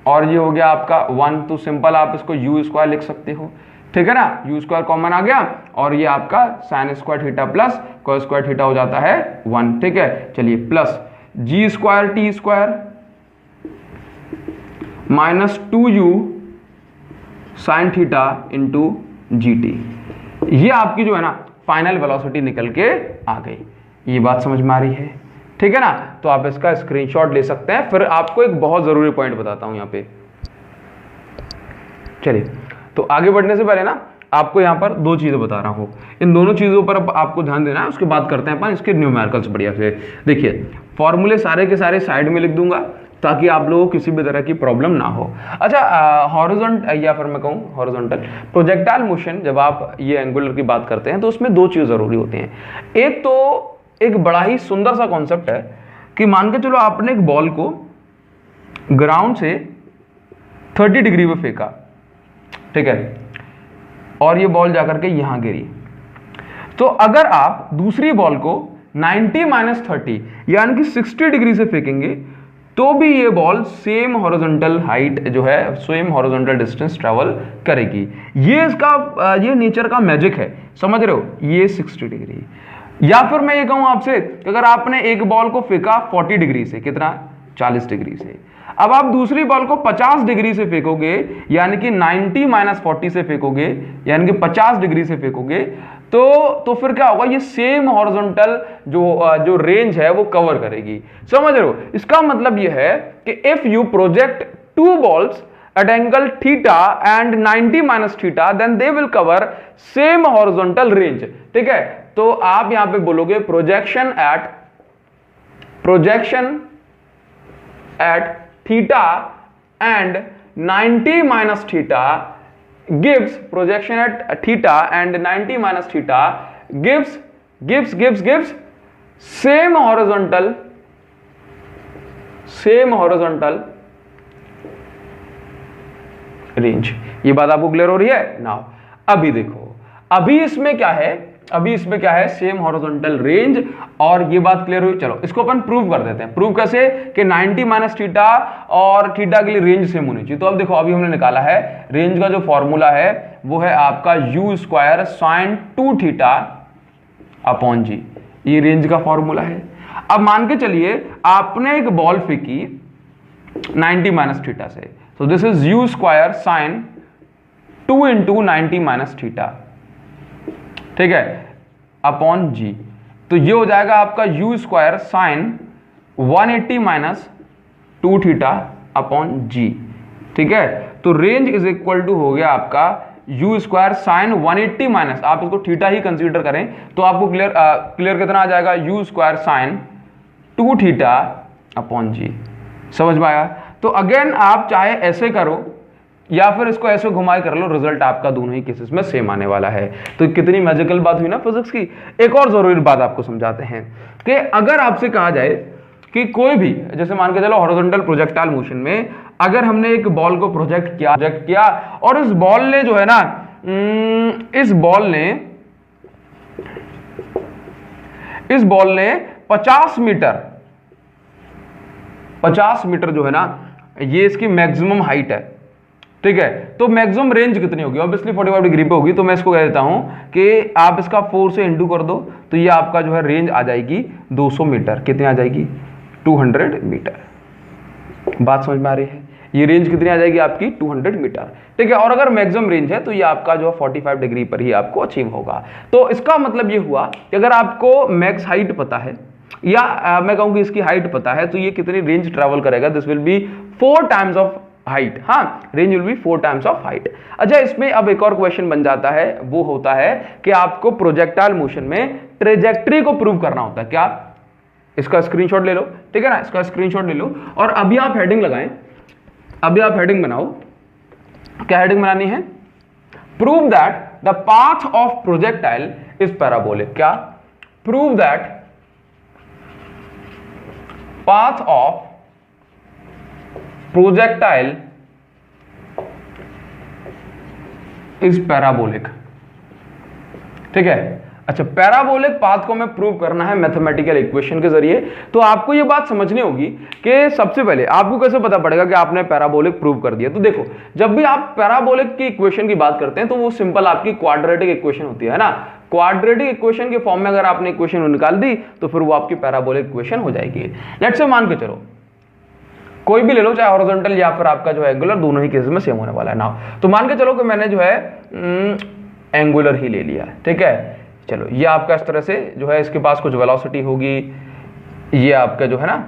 और ये हो गया आपका 1, तो सिंपल आप इसको u स्क्वायर लिख सकते हो, ठीक है ना। u स्क्वायर कॉमन आ गया और ये आपका sine square theta plus cos square theta हो जाता है 1, ठीक है। चलिए plus G square T square minus 2u sine theta into G T, ये आपकी जो है ना फाइनल वेलोसिटी निकल के आ गई। ये बात समझ में आ रही है, ठीक है ना। तो आप इसका स्क्रीनशॉट ले सकते हैं। फिर आपको एक बहुत जरूरी पॉइंट बताता हूं यहां पे। चलिए, तो आगे बढ़ने से पहले ना आपको यहां पर दो चीजें बता रहा हूं, इन दोनों चीजों पर आपको ध्यान देना है। उसके बाद करते हैं अपन इसके न्यूमेरिकल्स बढ़िया से। देखिए, फॉर्मूले सारे के सारे साइड में लिख दूंगा ताकि आप लोगों को किसी भी तरह की प्रॉब्लम ना हो। अच्छा, हॉरिजॉन्टल या फिर मैं कहूँ हॉरिजॉन्टल प्रोजेक्टाइल मोशन, जब आप ये एंगुलर की बात करते हैं तो उसमें दो चीज़ ज़रूरी होती हैं। एक तो एक बड़ा ही सुंदर सा कॉन्सेप्ट है कि मान के चलो आपने एक बॉल को ग्राउंड से 30 डिग्री पे फेंका, ठीक है, और ये बॉल जाकर के यहाँ गिरी, तो अगर आप दूसरी बॉल को 90-30 यानी कि 60 डिग्री से फेंकेंगे तो भी ये बॉल सेम हॉरिजॉन्टल हाइट जो है, सेम हॉरिजॉन्टल डिस्टेंस ट्रैवल करेगी। ये इसका ये नेचर का मैजिक है, समझ रहे हो। ये 60 डिग्री, या फिर मैं ये कहूं आपसे अगर आपने एक बॉल को फेंका 40 डिग्री से, कितना 40 डिग्री से, अब आप दूसरी बॉल को 50 डिग्री से फेंकोगे यानी कि 90-40 से फेंकोगे यानी कि 50 डिग्री से फेंकोगे, तो फिर क्या होगा, ये सेम हॉरिजॉन्टल जो रेंज है वो कवर करेगी, समझ रहे हो। इसका मतलब ये है कि if you project two balls at angle theta and 90 - theta then they will cover same horizontal range, ठीक है। तो आप यहां पे बोलोगे projection at theta and 90 - theta gives projection at theta and 90 - theta gives same horizontal range. ये बात आपको क्लियर हो रही है नाउ। अभी देखो, अभी इसमें क्या है सेम हॉरिजॉन्टल रेंज, और ये बात क्लियर हुई। चलो इसको अपन प्रूव कर देते हैं। प्रूव कैसे कि 90 - थीटा और थीटा के लिए रेंज सेम होनी चाहिए। तो अब देखो, अभी हमने निकाला है रेंज का जो फॉर्मूला है वो है आपका u square sine 2 theta upon G, ये रेंज का फॉर्मूला है। अब मान के चलिए आपने एक बॉल फेंकी 90 - थीटा से, so this is u square sin 2 into 90 - theta, ठीक है, अपॉन g। तो ये हो जाएगा आपका u square sign 180 - 2 theta upon g, ठीक है। तो रेंज इज इक्वल टू हो गया आपका u स्क्वायर साइन 180 आप इसको थीटा ही कंसीडर करें तो आपको क्लियर कितना आ जाएगा, u square sine 2 theta upon g। समझ में आया। तो अगेन आप चाहे ऐसे करो या फिर इसको ऐसे घुमाए कर लो, रिजल्ट आपका दोनों ही केसेस में सेम आने वाला है। तो कितनी मैजिकल बात हुई ना फिजिक्स की। एक और जरूरी बात आपको समझाते हैं कि अगर आपसे कहा जाए कि कोई भी, जैसे मान के चलो हॉरिजॉन्टल प्रोजेक्टाइल मोशन में अगर हमने एक बॉल को प्रोजेक्ट किया और इस बॉल ने जो है ना, इस बॉल ने 50 मीटर जो है ना, ये इसकी मैक्सिमम हाइट है, ठीक है। तो मैक्सिमम रेंज कितनी होगी, ऑब्वियसली 45 डिग्री पे होगी। तो मैं इसको कह देता हूं कि आप इसका 4 से इंटू कर दो तो ये आपका जो है रेंज आ जाएगी 200 मीटर। कितनी आ जाएगी, 200 मीटर। बात समझ में आ रही है। ये रेंज कितनी आ जाएगी आपकी, 200 मीटर, ठीक है। और अगर मैक्सिमम रेंज है तो ये आपका जो है 45 डिग्री पर ही आपको अचीव होगा। तो इसका मतलब ये हुआ कि अगर आपको मैक्स हाइट पता है या मैं कहूँ कि इसकी हाइट पता है तो ये कितनी रेंज ट्रैवल करेगा, this will be 4 times of height. हाँ, range will be 4 times of height. अच्छा, इसमें अब एक और क्वेश्चन बन जाता है, वो होता है कि आपको प्रोजेक्टाइल मोशन में ट्रेजेक्टरी को प्रूव करना होता है। क्या, इसका स्क्रीनशॉट ले लो, ठीक है ना, इसका स्क्रीनशॉट ले लो और अभी आप हेडिंग लगाएं, अभी आप हेडिंग बनाओ क्या हेडिंग बनानी है? Prove that the path of projectile is parabolic. क्या? Prove that path of projectile is parabolic. ठीक है, अच्छा, पैराबोलिक पाथ को हमें प्रूव करना है मैथमेटिकल इक्वेशन के जरिए। तो आपको ये बात समझनी होगी कि सबसे पहले आपको कैसे पता पड़ेगा कि आपने पैराबोलिक प्रूव कर दिया। तो देखो, जब भी आप पैराबोलिक की इक्वेशन की बात करते हैं तो वो सिंपल आपकी क्वाड्रेटिक इक्वेशन होती है ना। क्वाड्रेटिक इक्वेशन के फॉर्म में अगर आपने इक्वेशन निकाल दी तो फिर वो आपकी पैराबोलिक इक्वेशन हो जाएगी। लेट्स से मान के चलो कोई भी ले लो, चाहे हॉरिजॉन्टल या फिर आपका जो है एंगुलर, दोनों ही केस में सेम होने वाला है ना। तो मान के चलो कि मैंने जो है एंगुलर ही ले लिया। ठीक है, चलो ये आपका इस तरह से जो है इसके पास कुछ वेलोसिटी होगी, ये आपका जो है ना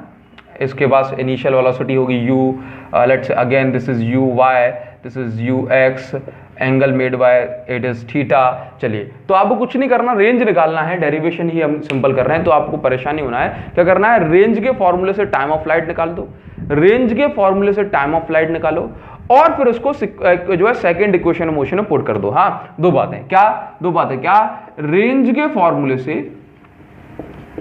इसके पास इनिशियल वेलोसिटी होगी u, let's say again this is u y, this is u x, angle made by it is theta. चलिए, तो आपको कुछ नहीं करना, रेंज निकालना है, डेरिवेशन ही हम सिंपल कर रहे हैं, तो आपको परेशानी होना है। क्या करना है? रेंज के फॉर्मूले से टाइम ऑफ फ्लाइट निकाल दो, रेंज के फॉर्मूले से टाइम ऑफ फ्लाइट निकालो और फिर उसको जो है सेकंड इक्वेशन ऑफ मोशन में पुट कर दो। हाँ, दो बातें क्या? रेंज के फॉर्मूले से,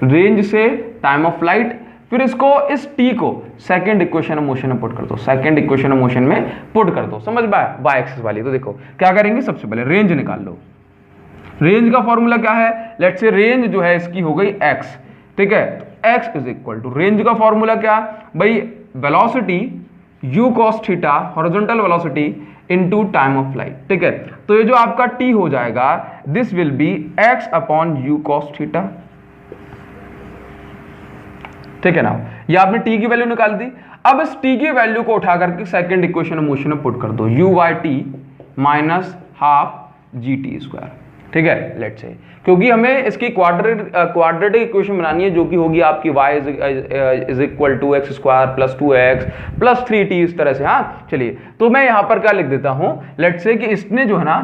रेंज से टाइम ऑफ फ्लाइट, फिर इसको इस t को सेकंड इक्वेशन ऑफ मोशन में पुट कर दो, सेकंड इक्वेशन ऑफ मोशन में पुट कर दो। समझ पाए? बाय एक्सिस वाली। तो देखो क्या करेंगे, सबसे पहले रेंज निकाल लो। रेंज का फॉर्मूला क्या है? लेट्स से रेंज जो है इसकी हो गई x। ठीक है, तो x is equal to, range का फॉर्मूला क्या भाई? Velocity u cos theta, horizontal velocity into time of flight. ठीक है, तो ये जो आपका t हो जाएगा, this will be x upon u cos theta. ठीक है ना, ये आपने t की वैल्यू निकाल दी। अब इस t की वैल्यू को उठा करके सेकंड इक्वेशन ऑफ मोशन में पुट कर दो, u by T minus half G T square. ठीक है, लेट्स से, क्योंकि हमें इसकी क्वाड्रेटिक इक्वेशन बनानी है जो कि होगी आपकी y is equal to x square plus 2x plus 3t, इस तरह से। हाँ, चलिए, तो मैं यहां पर क्या लिख देता हूं, लेट्स से कि इसने जो है ना,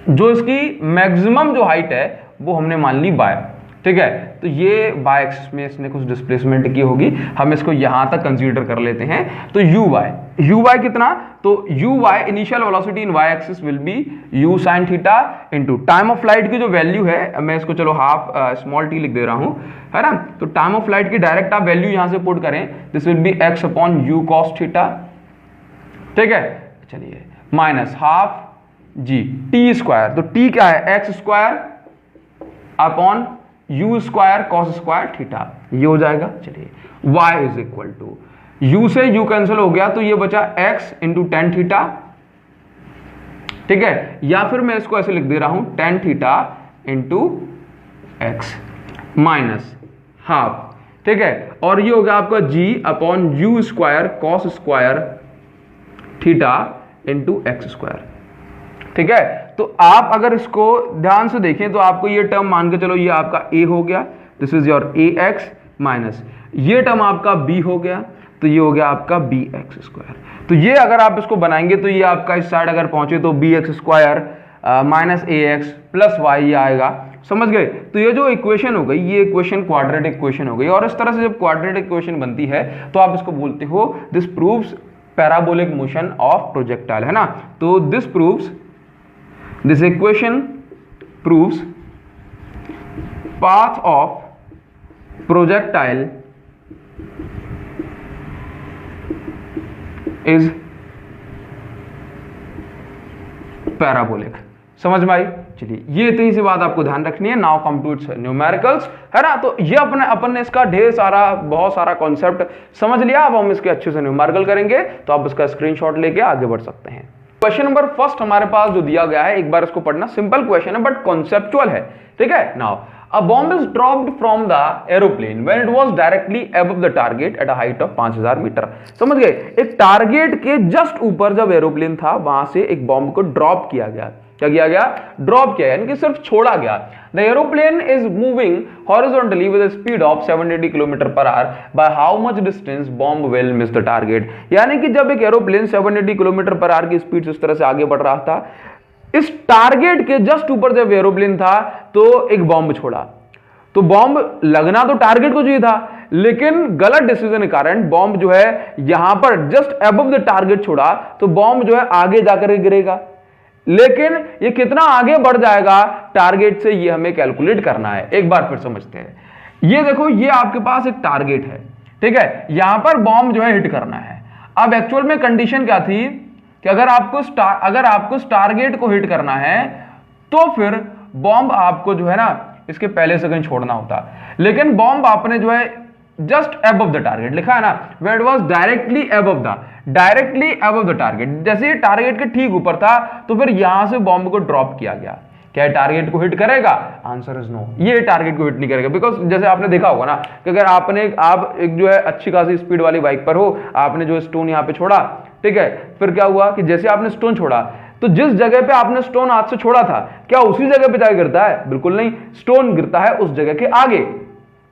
जो इसकी मैक्सिमम जो हाइट है वो हमने मान ली y। ठीक है, तो ये बाय एक्सिस में इसने कुछ डिस्प्लेसमेंट की होगी, हम इसको यहां तक कंसीडर कर लेते हैं। तो u y कितना? तो u y initial velocity in y axis will be u sin theta into time of flight की जो वैल्यू है, मैं इसको चलो हाफ स्मॉल t लिख दे रहा हूं, है ना। तो टाइम ऑफ फ्लाइट की डायरेक्ट आप वैल्यू यहां से पुट करें, this will be x upon u cos theta. ठीक है, चलिए, minus half g t square, तो t क्या है? x square upon u square cos square theta, ये हो जाएगा। चलिए, y is equal to, u से u कैंसिल हो गया तो ये बचा x इंटू टेन थीटा। ठीक है, या फिर मैं इसको ऐसे लिख दे रहा हूं, tan theta into x minus half. ठीक है, और ये हो गया आपका g upon u square cos square theta into x square. ठीक है, तो आप अगर इसको ध्यान से देखें तो आपको ये टर्म मान के चलो, ये आपका a हो गया, this is your ax minus ये टर्म आपका b हो गया, तो ये हो गया आपका bx स्क्वायर। तो ये अगर आप इसको बनाएंगे तो ये आपका इस साइड अगर पहुंचे तो bx square minus ax plus y ये आएगा। समझ गए? तो ये जो इक्वेशन हो गई, ये इक्वेशन क्वाड्रेटिक इक्वेशन हो गई। और इस तरह से जब क्वाड्रेटिक इक्वेशन बनती है तो आप इसको बोलते हो this proves parabolic motion of projectile, है ना। तो this equation proves path of projectile is parabolic. समझ में आई? चलिए, ये इतनी सी बात आपको ध्यान रखनी है। Now come to its numericals, है ना। तो ये अपन ने इसका बहुत सारा कॉन्सेप्ट समझ लिया। अब हम इसके अच्छे से न्यूमेरिकल करेंगे, तो आप इसका स्क्रीनशॉट लेके आगे बढ़ सकते हैं। क्वेश्चन नंबर फर्स्ट हमारे पास जो दिया गया है, एक बार इसको पढ़ना, सिंपल क्वेश्चन है बट कॉन्सेप्चुअल है। ठीक है, now a bomb is dropped from the aeroplane when it was directly above the target at a height of 5000 metre. समझ गए? एक टारगेट के जस्ट ऊपर जब एरोप्लेन था, वहां से एक बॉम्ब को ड्रॉप किया गया। क्या किया गया? ड्रॉप किया, यानी कि सिर्फ छोड़ा गया। The aeroplane is moving horizontally with speed of 780 kilometre per hour. By how much distance bomb will miss the target. यानी कि जब एक एरोप्लेन 780 किलोमीटर पर आवर की स्पीड से इस तरह से आगे बढ़ रहा था, इस टारगेट के जस्ट ऊपर जब एरोप्लेन था तो एक बॉम्ब छोड़ा। तो बॉम्ब लगना तो टारगेट को चाहिए था, लेकिन गलत डिसीजन के कारण बॉम्ब जो है यहां पर जस्ट अबव द टारगेट छोड़ा तो बॉम्ब जो है आगे जाकर गिरेगा, लेकिन ये कितना आगे बढ़ जाएगा टारगेट से, ये हमें कैलकुलेट करना है। एक बार फिर समझते हैं। ये देखो, ये आपके पास एक टारगेट है, ठीक है, यहां पर बॉम्ब जो है हिट करना है। अब एक्चुअल में कंडीशन क्या थी कि अगर आपको टारगेट को हिट करना है तो फिर बॉम्ब आपको जो है ना इसके पहले से कहीं छोड़ना होता, लेकिन बॉम्ब आपने जो है जस्ट अबव द टारगेट लिखा है ना, where it was directly above the target. जैसे ये टारगेट के ठीक ऊपर था तो फिर यहां से बॉम्ब को ड्रॉप किया गया। क्या टारगेट को हिट करेगा? आंसर इज नो, ये टारगेट को हिट नहीं करेगा, बिकॉज जैसे आपने देखा होगा ना कि अगर आप एक जो है अच्छी खासी स्पीड वाली बाइक पर हो, आपने जो स्टोन यहां पे छोड़ा, ठीक है, फिर क्या हुआ कि जैसे आपने स्टोन छोड़ा तो जिस जगह पे आपने स्टोन हाथ से छोड़ा था क्या उसी जगह पे जाके गिरता है? बिल्कुल नहीं, स्टोन गिरता है उस जगह के आगे।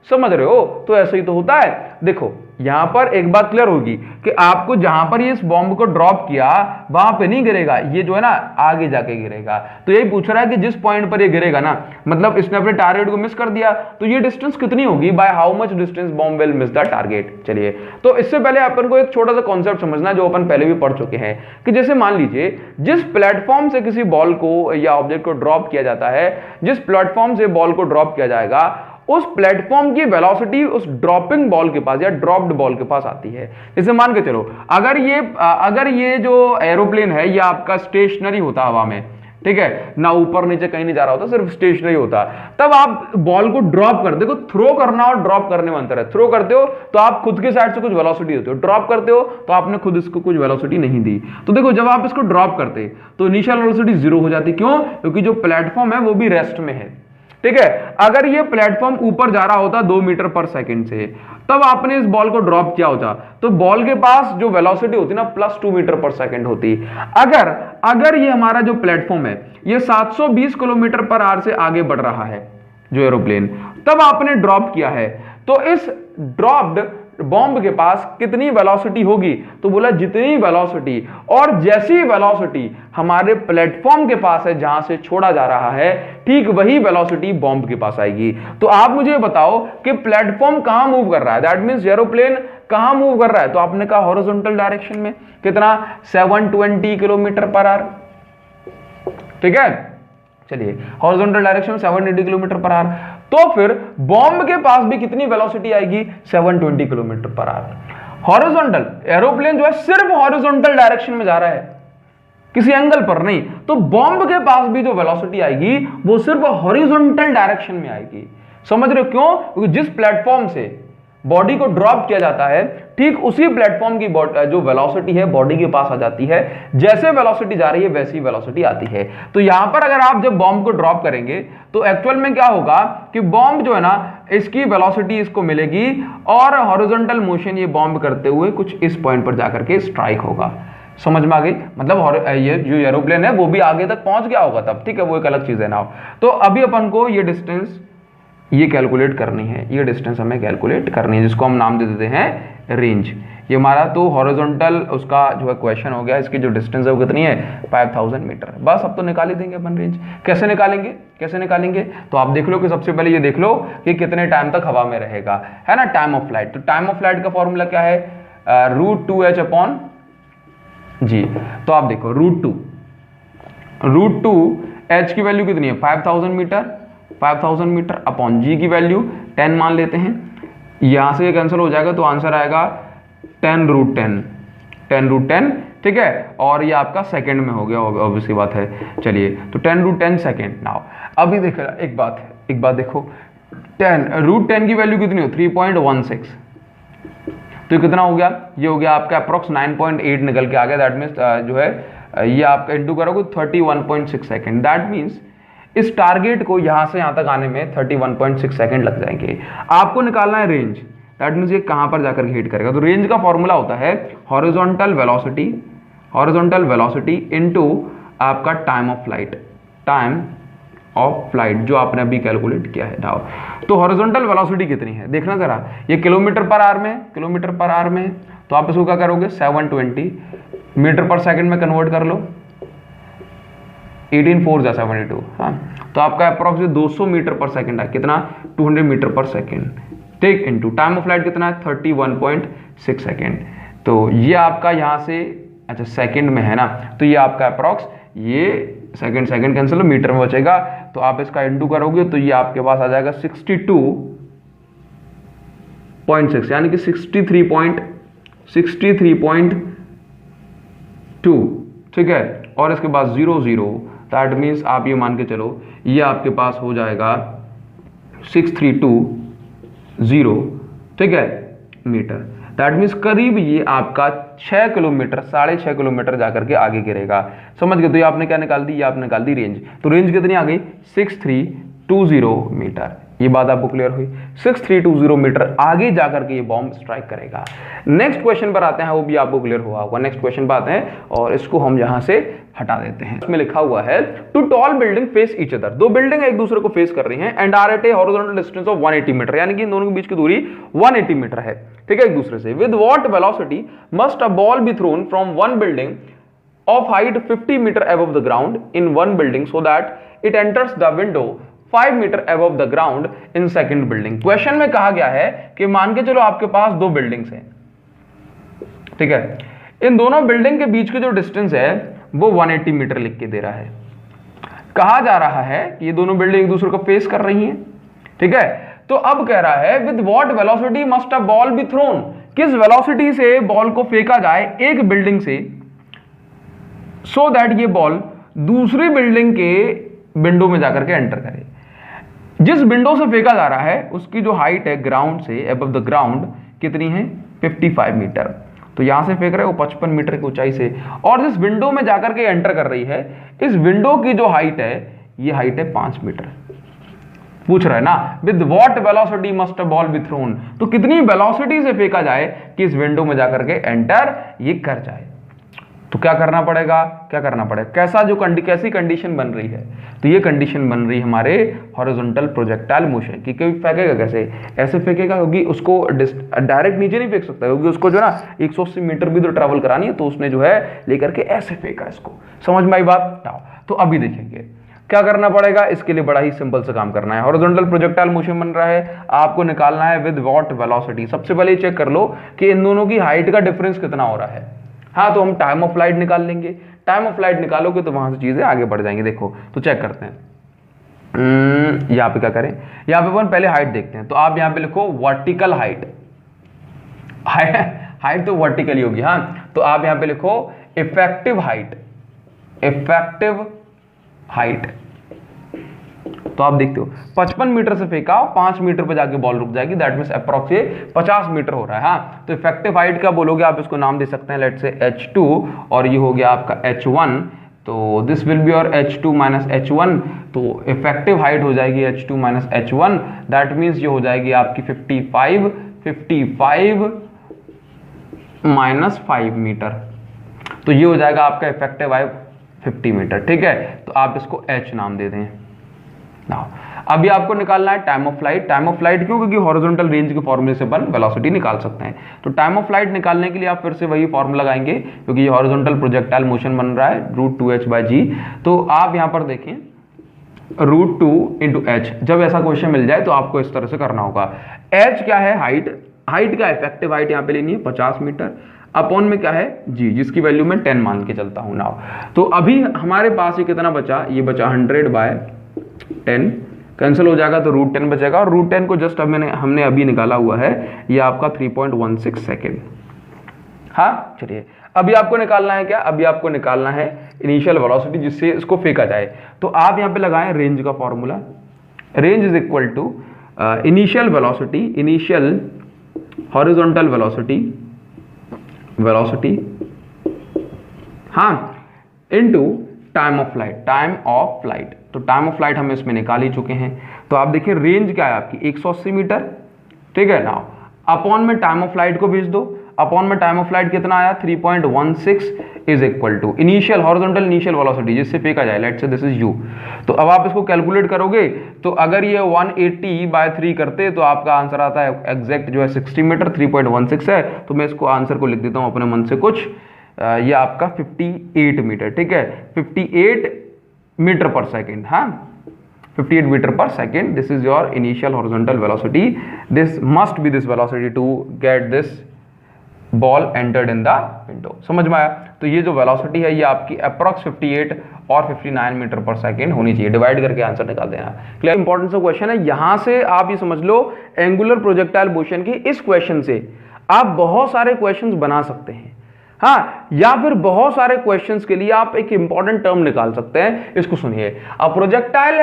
समझ रहे हो? तो ऐसे ही तो होता है। देखो यहां पर एक बात क्लियर होगी कि आपको जहां पर ये इस बॉम्ब को ड्रॉप किया वहां पे नहीं गिरेगा, ये जो है ना आगे जाके गिरेगा। तो यही पूछ रहा है कि जिस पॉइंट पर ये गिरेगा ना, मतलब इसने अपने टारगेट को मिस कर दिया, तो ये डिस्टेंस कितनी होगी, by how much distance bomb will miss the target. चलिए, तो इससे पहले अपन को एक छोटा सा कॉन्सेप्ट समझना जो अपन पहले भी पढ़ चुके हैं कि जैसे मान लीजिए जिस प्लेटफॉर्म से किसी बॉल को या ऑब्जेक्ट को ड्रॉप किया जाता है, जिस प्लेटफॉर्म से बॉल को ड्रॉप किया जाएगा उस प्लेटफॉर्म की वेलोसिटी उस ड्रॉपिंग बॉल के पास या ड्रॉप्ड बॉल के पास आती है। जैसे मान के चलो अगर ये जो एरोप्लेन है ये आपका स्टेशनरी होता हवा में, ठीक है ना, ऊपर नीचे कहीं नहीं जा रहा होता, सिर्फ स्टेशनरी होता, तब आप बॉल को ड्रॉप कर, देखो थ्रो करना और ड्रॉप करने में अंतर है। थ्रो करते हो तो आप खुद के साइड से कुछ वेलोसिटी देते हो, ड्रॉप करते हो तो आपने खुद इसको कुछ वेलोसिटी नहीं दी। तो देखो जब आप इसको ड्रॉप करते तो इनिशियल वेलोसिटी 0 हो जाती। क्यों? क्योंकि जो प्लेटफॉर्म है वो भी रेस्ट में है, ठीक है। अगर ये प्लेटफॉर्म ऊपर जा रहा होता 2 मीटर पर सेकंड से, तब आपने इस बॉल को ड्रॉप किया होता तो बॉल के पास जो वेलोसिटी होती ना +2 मीटर पर सेकंड होती। अगर ये हमारा जो प्लेटफॉर्म है ये 720 किलोमीटर पर आवर से आगे बढ़ रहा है जो एरोप्लेन, तब आपने ड्रॉप किया है, तो इस ड्रॉप्ड बॉम्ब के पास कितनी वेलोसिटी होगी? तो बोला जितनी वेलोसिटी, और जैसी वेलोसिटी हमारे प्लेटफॉर्म के पास है जहां से छोड़ा जा रहा है, ठीक वही वेलोसिटी बॉम्ब के पास आएगी। तो आप मुझे बताओ कि प्लेटफॉर्म कहां मूव कर रहा है, दैट मींस एरोप्लेन कहां मूव कर रहा है? तो आपने कहा हॉरिजॉन्टल डायरेक्शन में। कितना? 720 किलोमीटर पर आवर, ठीक है। चलिए, हॉरिजॉन्टल डायरेक्शन में 780 किलोमीटर पर आवर, तो फिर बॉम्ब के पास भी कितनी वेलोसिटी आएगी? 720 kilometre per hour. Horizontal, aeroplane जो है सिर्फ हॉरिजॉन्टल डायरेक्शन में जा रहा है, किसी एंगल पर नहीं, तो बॉम्ब के पास भी जो वेलोसिटी आएगी वो सिर्फ हॉरिजॉन्टल डायरेक्शन में आएगी। समझ रहे हो क्यों? क्योंकि जिस प्लेटफॉर्म से बॉडी को ड्रॉप किया जाता है ठीक उसी प्लेटफॉर्म की जो वेलोसिटी है बॉडी के पास आ जाती है, जैसे वेलोसिटी जा रही है वैसी वेलोसिटी आती है। तो यहां पर अगर आप जब बॉम्ब को ड्रॉप करेंगे तो एक्चुअल में क्या होगा कि बॉम्ब जो है ना इसकी वेलोसिटी इसको मिलेगी और हॉरिजॉन्टल मोशन ये बॉम्ब करते हुए कुछ इस पॉइंट पर जाकर के स्ट्राइक होगा। समझ में आ गई? मतलब ये जो एरोप्लेन है वो भी आगे तक पहुंच गया होगा तब, ठीक है, वो एक अलग चीज है ना। तो अभी अपन को ये डिस्टेंस ये कैलकुलेट करनी है, ये डिस्टेंस हमें कैलकुलेट करनी है, जिसको हम नाम दे देते हैं रेंज। ये हमारा तो हॉरिजॉन्टल उसका जो है क्वेश्चन हो गया, इसकी जो डिस्टेंस है वो कितनी है? 5000 मीटर। बस अब तो निकाल ही देंगे अपन रेंज। कैसे निकालेंगे? तो आप देख लो कि सबसे पहले ये देख लो कि कितने टाइम तक हवा में रहेगा, है ना, टाइम ऑफ फ्लाइट। तो टाइम ऑफ फ्लाइट का फॉर्मूला क्या है? √2h अपॉन जी। तो आप देखो √2h की वैल्यू कितनी है? 5000 मीटर अपॉन जी की वैल्यू 10 मान लेते हैं। यहां से ये कैंसिल हो जाएगा तो आंसर आएगा 10√10, ठीक है। और ये आपका सेकंड में हो गया, ऑब्वियसली बात है। चलिए, तो 10√10 सेकंड। नाउ अभी देखो एक बात देखो, √10 की वैल्यू कितनी हो? 3.16। तो ये कितना हो गया? ये हो गया आपका अप्रोक्स 9.8 निकल के आ गया। दैट मीन्स जो है ये आपका इंटू करोगे 31.6 सेकेंड। दैट मीन्स इस टारगेट को यहां से यहां तक आने में 31.6 सेकंड लग जाएंगे। आपको निकालना है रेंज, दैट मींस ये कहां पर जाकर हिट करेगा। तो रेंज का फॉर्मूला होता है हॉरिजॉन्टल वेलोसिटी इनटू आपका टाइम ऑफ फ्लाइट जो आपने अभी कैलकुलेट किया है नाउ। तो हॉरिजॉन्टल वेलोसिटी कितनी है देखना जरा, ये किलोमीटर पर आवर में, तो आप इसको क्या करोगे? 720 मीटर पर सेकंड में कन्वर्ट कर लो, 18×4 = 72। हाँ, तो आपका अप्रोक्सीमेट 200 मीटर पर सेकंड है। कितना? 200 मीटर पर सेकंड। ठीक, इनटू टाइम ऑफ फ्लाइट कितना है 31.6 सेकेंड। तो ये आपका यहाँ से, अच्छा सेकंड में है ना, तो ये आपका अप्रॉक्स, ये सेकंड कैंसिल, मीटर में बचेगा, तो आप इसका इनटू करोगे तो ये आपके पास आ जाएगा 62.6 यानी कि 63.2, ठीक है। और इसके बाद 00, दैट मीन्स आप ये मान के चलो ये आपके पास हो जाएगा 6320, ठीक है, मीटर। दैट मीन्स करीब ये आपका 6 किलोमीटर, 6.5 किलोमीटर जाकर के आगे गिरेगा। समझ गए? तो ये आपने क्या निकाल दी, ये आपने निकाल दी रेंज। तो रेंज कितनी आ गई 6320 मीटर। ये बात आपको क्लियर हुई? 6320 मीटर आगे जाकर के ये बॉम्ब स्ट्राइक करेगा। नेक्स्ट क्वेश्चन पर आते हैं, वो भी आपको क्लियर हुआ होगा। नेक्स्ट क्वेश्चन पर आते हैं और इसको हम यहां से हटा देते हैं। इसमें लिखा हुआ है two tall building face each other, दो बिल्डिंग एक दूसरे को फेस कर रही हैं and are at a horizontal distance of 180 metre, यानी कि इन दोनों के बीच की दूरी 180 मीटर है, ठीक है, एक दूसरे से। With what velocity must a ball be thrown from one building of height 50 metre above the ground in one building so that it enters the window 5 metre above the ground in second building. Question में कहा गया है कि मान के चलो आपके पास दो बिल्डिंग्स हैं, ठीक है, इन दोनों बिल्डिंग के बीच की जो डिस्टेंस है वो 180 मीटर लिख के दे रहा है। कहा जा रहा है कि ये दोनों बिल्डिंग एक दूसरे को फेस कर रही हैं, ठीक है। तो अब कह रहा है with what velocity must a ball be throne, किस वेलोसिटी से बॉल को फेंका जाए एक बिल्डिंग से, सो दैट ये बॉल दूसरी बिल्डिंग के विंडो में जाकर के एंटर करे। जिस विंडो से फेंका जा रहा है उसकी जो हाइट है ग्राउंड से अबव द ग्राउंड कितनी है 55 मीटर, तो यहां से फेंक रहे हो 55 मीटर की ऊंचाई से, और जिस विंडो में जाकर के एंटर कर रही है इस विंडो की जो हाइट है ये हाइट है 5 मीटर। पूछ रहा है ना with what velocity must a ball be throne, तो कितनी वेलोसिटी से फेंका जाए कि इस विंडो में जाकर के एंटर ये कर जाए। तो क्या करना पड़ेगा, कैसा जो कैसी कंडीशन बन रही है, तो ये कंडीशन बन रही है हमारे हॉरिजॉन्टल प्रोजेक्टाइल मोशन की। कभी फेंकेगा कैसे, ऐसे फेंकेगा, क्योंकि उसको डायरेक्ट नीचे नहीं फेंक सकता, क्योंकि उसको जो ना 180 मीटर भी तो ट्रैवल करानी है, तो उसने जो है लेकर के ऐसे फेंका इसको। समझ में आई बात? तो अभी देखेंगे क्या करना पड़ेगा। इसके लिए बड़ा ही सिंपल से काम करना है। हॉरिजॉन्टल प्रोजेक्टाइल मोशन बन रहा है, आपको निकालना है विद व्हाट वेलोसिटी। सबसे पहले चेक कर लो कि इन दोनों की हाइट का डिफरेंस कितना हो रहा है। हाँ, तो हम टाइम ऑफ फ्लाइट निकाल लेंगे। टाइम ऑफ फ्लाइट निकालोगे तो वहां से चीजें आगे बढ़ जाएंगी। देखो तो चेक करते हैं, यहाँ पे क्या करें, यहाँ पे अपन पहले हाइट देखते हैं। तो आप यहाँ पे लिखो वर्टिकल हाइट, हाइट तो वर्टिकली होगी। हाँ, तो आप यहाँ पे लिखो इफेक्टिव हाइट, तो आप देखते हो 55 मीटर से फेंका, 5 मीटर पे जाके बॉल रुक जाएगी, दैट मींस अप्रॉक्स 50 मीटर हो रहा है। हाँ, तो इफेक्टिव हाइट क्या बोलोगे आप, इसको नाम दे सकते हैं लेट से h2, और ये हो गया आपका h1, तो दिस विल बी और h2 माइनस h1, तो इफेक्टिव हाइट हो जाएगी h2 minus h1, that means ये हो जाएगी आपकी 55 माइनस 5 मीटर, तो ये हो जाएगा आपका इफेक्टिव हाइट 50 मीटर, ठीक है। तो आप इसको h नाम दे दें। अभी आपको निकालना है time of flight. Time of flight क्यों, क्योंकि हॉरिजॉन्टल रेंज के फॉर्मूले से अपन वेलोसिटी निकाल सकते हैं। तो टाइम ऑफ फ्लाइट निकालने के लिए आप फिर से वही फॉर्मूला लगाएंगे, क्योंकि ये हॉरिजॉन्टल प्रोजेक्टाइल मोशन बन रहा है √2h/g। तो आप यहां पर देखें √2 × h, जब ऐसा क्वेश्चन मिल जाए तो आपको इस तरह से करना होगा। h क्या है, हाइट का इफेक्टिव हाइट यहाँ पे लेनी है 50 मीटर, अपॉन में क्या है g, जिसकी वैल्यू मैं 10 मान के चलता हूं नाउ। तो अभी हमारे पास ये कितना बचा, ये बचा 100/10, कैंसिल हो जाएगा तो √10 बचेगा, और √10 को जस्ट हमने अभी निकाला हुआ है, ये आपका 3.16 सेकेंड। हाँ, चलिए अभी आपको निकालना है क्या, अभी आपको निकालना है इनिशियल वेलोसिटी जिससे इसको फेंका जाए। तो आप यहाँ पे लगाएं रेंज का formula, range is equal to initial velocity, initial horizontal velocity, हाँ, इनटू टाइम ऑफ फ्लाइट, तो टाइम ऑफ फ्लाइट हम इसमें निकाल ही चुके हैं। तो आप देखिए रेंज क्या है आपकी 180 मीटर, ठीक है ना, अपॉन में टाइम ऑफ फ्लाइट को भेज दो, अपॉन में टाइम ऑफ फ्लाइट कितना आया 3.16 is equal to initial horizontal initial velocity जिससे फेंका जाए, let's say this is u। तो अब आप इसको कैलकुलेट करोगे, तो अगर ये 180/3 करते तो आपका आंसर आता है एग्जैक्ट जो है 60 मीटर, 3.16 है। तो मैं इसको आंसर को लिख देता हूं अपने मन से कुछ, ये आपका 58 मीटर, ठीक है, 58 मीटर पर सेकेंड, हाँ 58 मीटर पर second. This is your initial horizontal velocity. This must be this velocity to get this ball entered in the window. समझ में आया? तो ये जो वेलोसिटी है ये आपकी अप्रॉक्स 58 और 59 मीटर पर सेकेंड होनी चाहिए. डिवाइड करके आंसर निकाल देना. क्लियर? इंपॉर्टेंट सा क्वेश्चन है. यहां से आप ये समझ लो एंगुलर प्रोजेक्टाइल मोशन की इस क्वेश्चन से आप बहुत सारे क्वेश्चंस बना सकते हैं. हाँ, या फिर बहुत सारे क्वेश्चंस के लिए आप एक इंपॉर्टेंट टर्म निकाल सकते हैं. इसको सुनिए. A projectile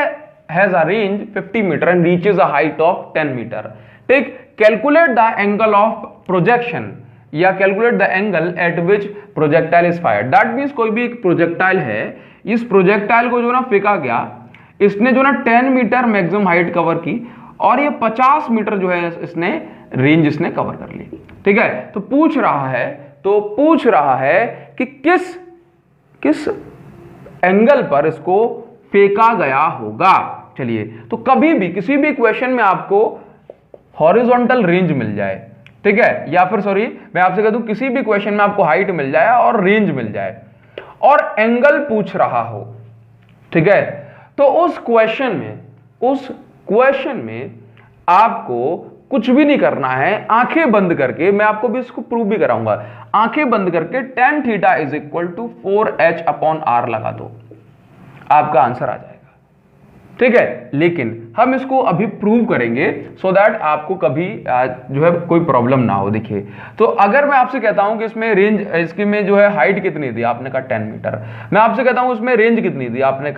has a range 50 metre and reaches a height of 10 metre. ठीक. Calculate the angle of projection या calculate the angle at which projectile is fired. That means कोई भी एक प्रोजेक्टाइल है, इस प्रोजेक्टाइल को जो ना फेंका गया, इसने जो ना 10 मीटर मैक्सिमम हाइट कवर की और ये 50 मीटर जो है इसने रेंज इसने कवर कर ली. ठीक है. तो पूछ रहा है कि किस एंगल पर इसको फेंका गया होगा. चलिए, तो कभी भी किसी भी क्वेश्चन में आपको हॉरिजॉन्टल रेंज मिल जाए, ठीक है, या फिर सॉरी मैं आपसे कह दूं किसी भी क्वेश्चन में आपको हाइट मिल जाए और रेंज मिल जाए और एंगल पूछ रहा हो, ठीक है, तो उस क्वेश्चन में आपको कुछ भी नहीं करना है. आंखें बंद करके, मैं आपको भी इसको प्रूव भी कराऊंगा, आंखें बंद करके tan theta is equal to 4h upon r लगा दो, आपका आंसर आ जाएगा. ठीक है. लेकिन हम इसको अभी प्रूव करेंगे सो दैट आपको कभी जो है कोई प्रॉब्लम ना हो. देखिए, तो अगर मैं आपसे कहता हूं कि इसमें रेंज, इसकी में जो है हाइट कितनी दी, आपने कहा 10 मीटर. मैं आपसे कहता हूं इसमें रेंज कितनी दी, आपने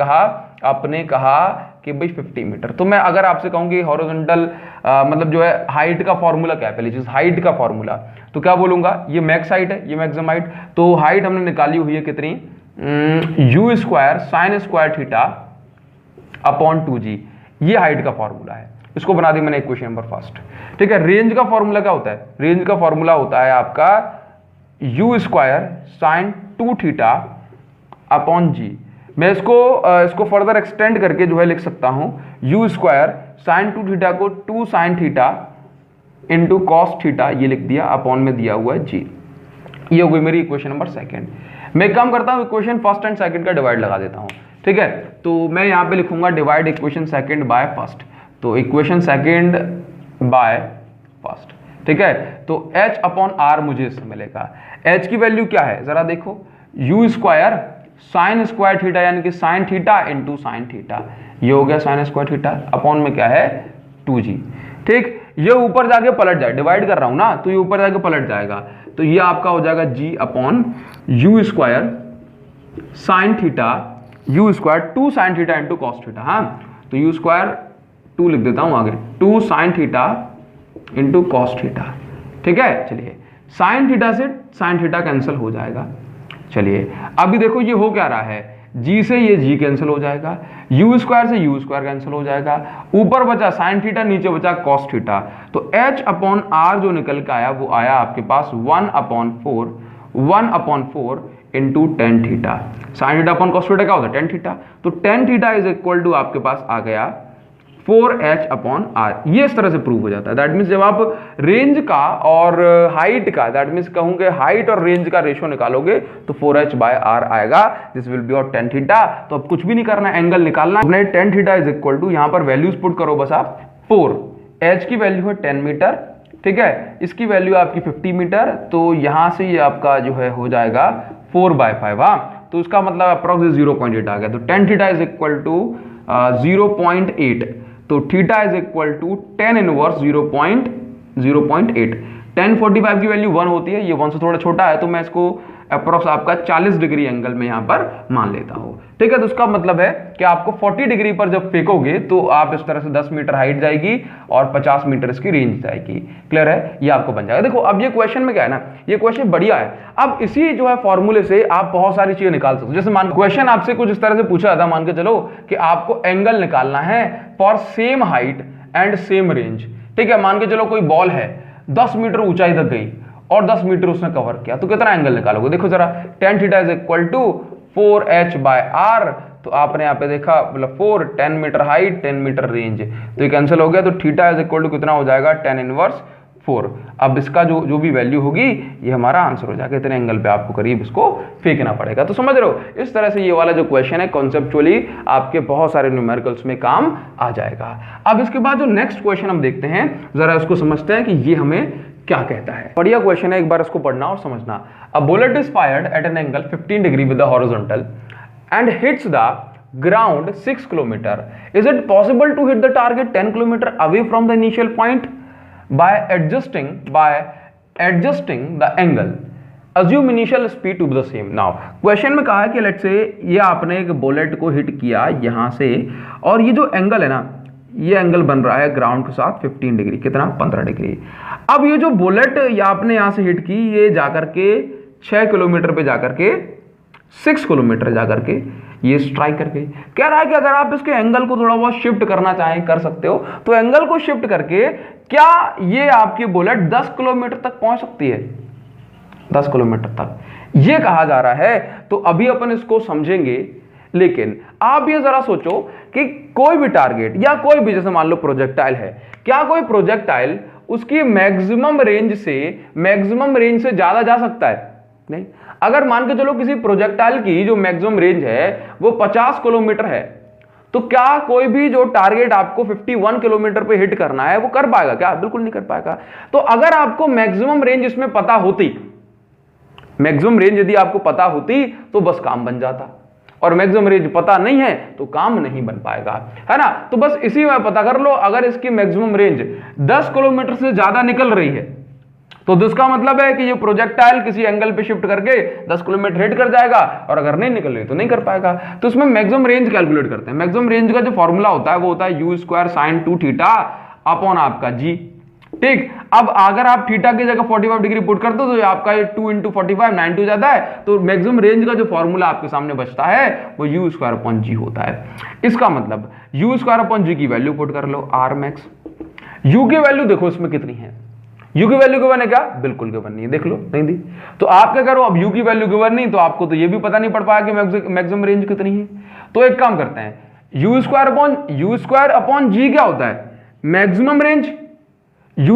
कहा कि भाई 50 मीटर. तो मैं अगर आपसे कहूं कि हॉरिजॉन्टल मतलब जो है हाइट का फॉर्मूला क्या है, पहली चीज हाइट का फॉर्मूला, तो क्या बोलूंगा, ये मैक्स हाइट है, ये मैक्सिमम हाइट. तो हाइट हमने निकाली हुई है कितनी, u square sine square theta upon 2g. ये हाइट का फॉर्मूला है. इसको बना दी मैंने इक्वेशन नंबर फर्स्ट. ठीक है. रेंज का फॉर्मूला क्या होता है, रेंज का फॉर्मूला होता है आपका u square sine 2 theta upon g. मैं इसको फर्दर एक्सटेंड करके जो है लिख सकता हूं u स्क्वायर साइन 2 थीटा को 2 sign theta into cos theta, ये लिख दिया, अपॉन में दिया हुआ है g. ये हो गई मेरी इक्वेशन नंबर सेकेंड. मैं काम करता हूं इक्वेशन फर्स्ट एंड सेकंड का डिवाइड लगा देता हूं. ठीक है. तो मैं यहां पे लिखूंगा divide equation second by first. तो इक्वेशन सेकंड बाय फर्स्ट. ठीक है. तो h अपॉन r मुझे इससे मिलेगा. h की वैल्यू क्या है जरा देखो, u square sine square theta यानी कि sign theta into sine theta, ये हो गया साइन स्क्वायर थीटा, अपॉन में क्या है 2g. ठीक. ये ऊपर जाके पलट जाए, डिवाइड कर रहा हूं ना, तो ये ऊपर जाके पलट जाएगा. तो ये आपका हो जाएगा g upon u square sine theta, u square 2 sign theta into cos theta. हाँ, तो u स्क्वायर 2 लिख देता हूं आगे, 2 sign theta into cos theta. ठीक है. चलिए, साइन थीटा से साइन थीटा कैंसिल हो जाएगा. चलिए, अभी देखो ये हो क्या रहा है, g से ये g कैंसिल हो जाएगा, u स्क्वायर से u स्क्वायर कैंसिल हो जाएगा, ऊपर बचा साइन थीटा, नीचे बचा कॉस थीटा. तो h अपॉन r जो निकल के आया वो आया आपके पास 1 upon 4 into tan theta. Sine theta upon cos theta क्या होता है, टेन थीटा. तो tan theta is equal to आपके पास आ गया 4h अपॉन r. ये इस तरह से प्रूव हो जाता है. दैट मीन्स जब आप रेंज का और हाइट का, दैट मीन्स कहूंगे हाइट और रेंज का रेशियो निकालोगे तो 4h बाय r आएगा. दिस विल बी और टेन थीटा. तो अब कुछ भी नहीं करना, एंगल निकालना है. Tan theta is equal to, यहां पर वैल्यूज पुट करो बस आप. 4, h की वैल्यू है 10 मीटर, ठीक है, इसकी वैल्यू आपकी 50 मीटर. तो यहां से ये आपका जो है हो जाएगा 4/5. हाँ, तो इसका मतलब अप्रॉक्स 0.8 आ गया. तो tan theta is equal to 0.8. तो theta is equal to 10 inverse 0.8. 1045 की वैल्यू 1 होती है, ये 1 से थोड़ा छोटा है, तो मैं इसको अप्रॉक्स आपका 40 डिग्री एंगल में यहां पर मान लेता हूं. ठीक है. तो उसका मतलब है कि आपको 40 डिग्री पर जब फेंकोगे तो आप इस तरह से 10 मीटर हाइट जाएगी और 50 मीटर इसकी रेंज जाएगी. क्लियर है. ये आपको बन जाएगा. देखो अब ये क्वेश्चन में क्या है ना, ये क्वेश्चन बढ़िया है. अब इसी जो है फॉर्मूले से आप बहुत सारी चीजें निकाल सकते हो. जैसे मान क्वेश्चन आपसे कुछ इस तरह से पूछा था, मान के चलो कि आपको एंगल निकालना है for same height and same range. ठीक है. मान के चलो कोई बॉल है 10 मीटर ऊंचाई तक गई और 10 मीटर उसने कवर किया, तो कितना एंगल निकालोगे. देखो जरा, tan theta is equal to 4h by r. तो आपने यहाँ पे देखा, मतलब 4, 10 मीटर हाइट, 10 मीटर रेंज, तो ये कैंसिल हो गया. तो थीटा इज इक्वल टू कितना हो जाएगा, 10 इनवर्स 4। अब इसका जो भी वैल्यू होगी ये हमारा आंसर हो जाएगा, इतने एंगल पे आपको करीब इसको फेंकना पड़ेगा। तो समझ रहे हो, इस तरह से ये वाला जो क्वेश्चन है कॉन्सेप्चुअली आपके बहुत सारे न्यूमेरिकल्स में काम आ जाएगा। अब इसके बाद जो नेक्स्ट क्वेश्चन हम देखते हैं, जरा इसको समझते हैं कि ये हमें क्या कहता है। बढ़िया क्वेश्चन है, एक बार इसको पढ़ना और समझना। A bullet is fired eight an angle 15 degree with the horizontal and hits the ground 6 kilometer. Is it possible to hit the target 10 kilometer away from the initial point by adjusting the angle? Assume initial speed to be the same. Now question में कहा है कि let's say ये आपने एक bullet को hit किया यहां से, और ये जो एंगल है ना, ये एंगल बन रहा है ग्राउंड के साथ 15 डिग्री, कितना 15 डिग्री। अब ये जो बुलेट आपने यहां से हिट की, ये जाकर के 6 किलोमीटर पे जाकर के 6 किलोमीटर जाकर के ये स्ट्राइक करके कह रहा है कि अगर आप इसके एंगल को थोड़ा बहुत शिफ्ट करना चाहें कर सकते हो। तो एंगल को शिफ्ट करके क्या ये आपकी बुलेट 10 किलोमीटर तक पहुंच सकती है? 10 किलोमीटर तक ये कहा जा रहा है। तो अभी अपन इसको समझेंगे, लेकिन आप ये जरा सोचो कि कोई भी टारगेट या कोई भी, जैसे मान लो प्रोजेक्टाइल है, क्या कोई प्रोजेक्टाइल उसकी मैक्सिमम रेंज से ज्यादा जा सकता है? नहीं। अगर मान के चलो किसी प्रोजेक्टाइल की जो मैक्सिमम रेंज है वो 50 किलोमीटर है, तो क्या कोई भी जो टारगेट आपको 51 किलोमीटर पे हिट करना है वो कर पाएगा क्या? बिल्कुल नहीं कर पाएगा। तो अगर आपको मैक्सिमम रेंज इसमें पता होती, मैक्सिमम रेंज यदि आपको पता होती तो बस काम बन जाता, और मैक्सिमम रेंज पता नहीं है तो काम नहीं बन पाएगा, है ना। तो बस इसी में पता कर लो, अगर इसकी मैक्सिमम रेंज 10 किलोमीटर से ज्यादा निकल रही है तो इसका मतलब है कि ये प्रोजेक्टाइल किसी एंगल पे शिफ्ट करके 10 किलोमीटर हिट कर जाएगा, और अगर नहीं निकल रही तो नहीं कर पाएगा। तो इसमें मैक्सिमम रेंज कैलकुलेट करते हैं। मैक्सिमम रेंज का जो फॉर्मूला होता है वो होता है u² sin 2 थीटा अपॉन आपका g। ठीक, अब अगर आप थीटा की जगह 45 डिग्री पुट कर दो तो आपका 2 × 45 90 हो जाता है। तो मैक्सिमम रेंज का जो फॉर्मूला आपके सामने बचता है वो u² g होता है। इसका मतलब u² g की वैल्यू पुट कर लो r max। u की वैल्यू देखो इसमें कितनी है, u की वैल्यू गिवन है क्या? बिल्कुल गिवन नहीं है, देख लो नहीं दी। तो आप क्या करो, अब u की वैल्यू गिवन नहीं तो आपको तो ये भी पता नहीं पड़ पाया कि मैक्सिमम रेंज कितनी है। तो एक काम करते हैं, u² g क्या होता है? Maximum range. u²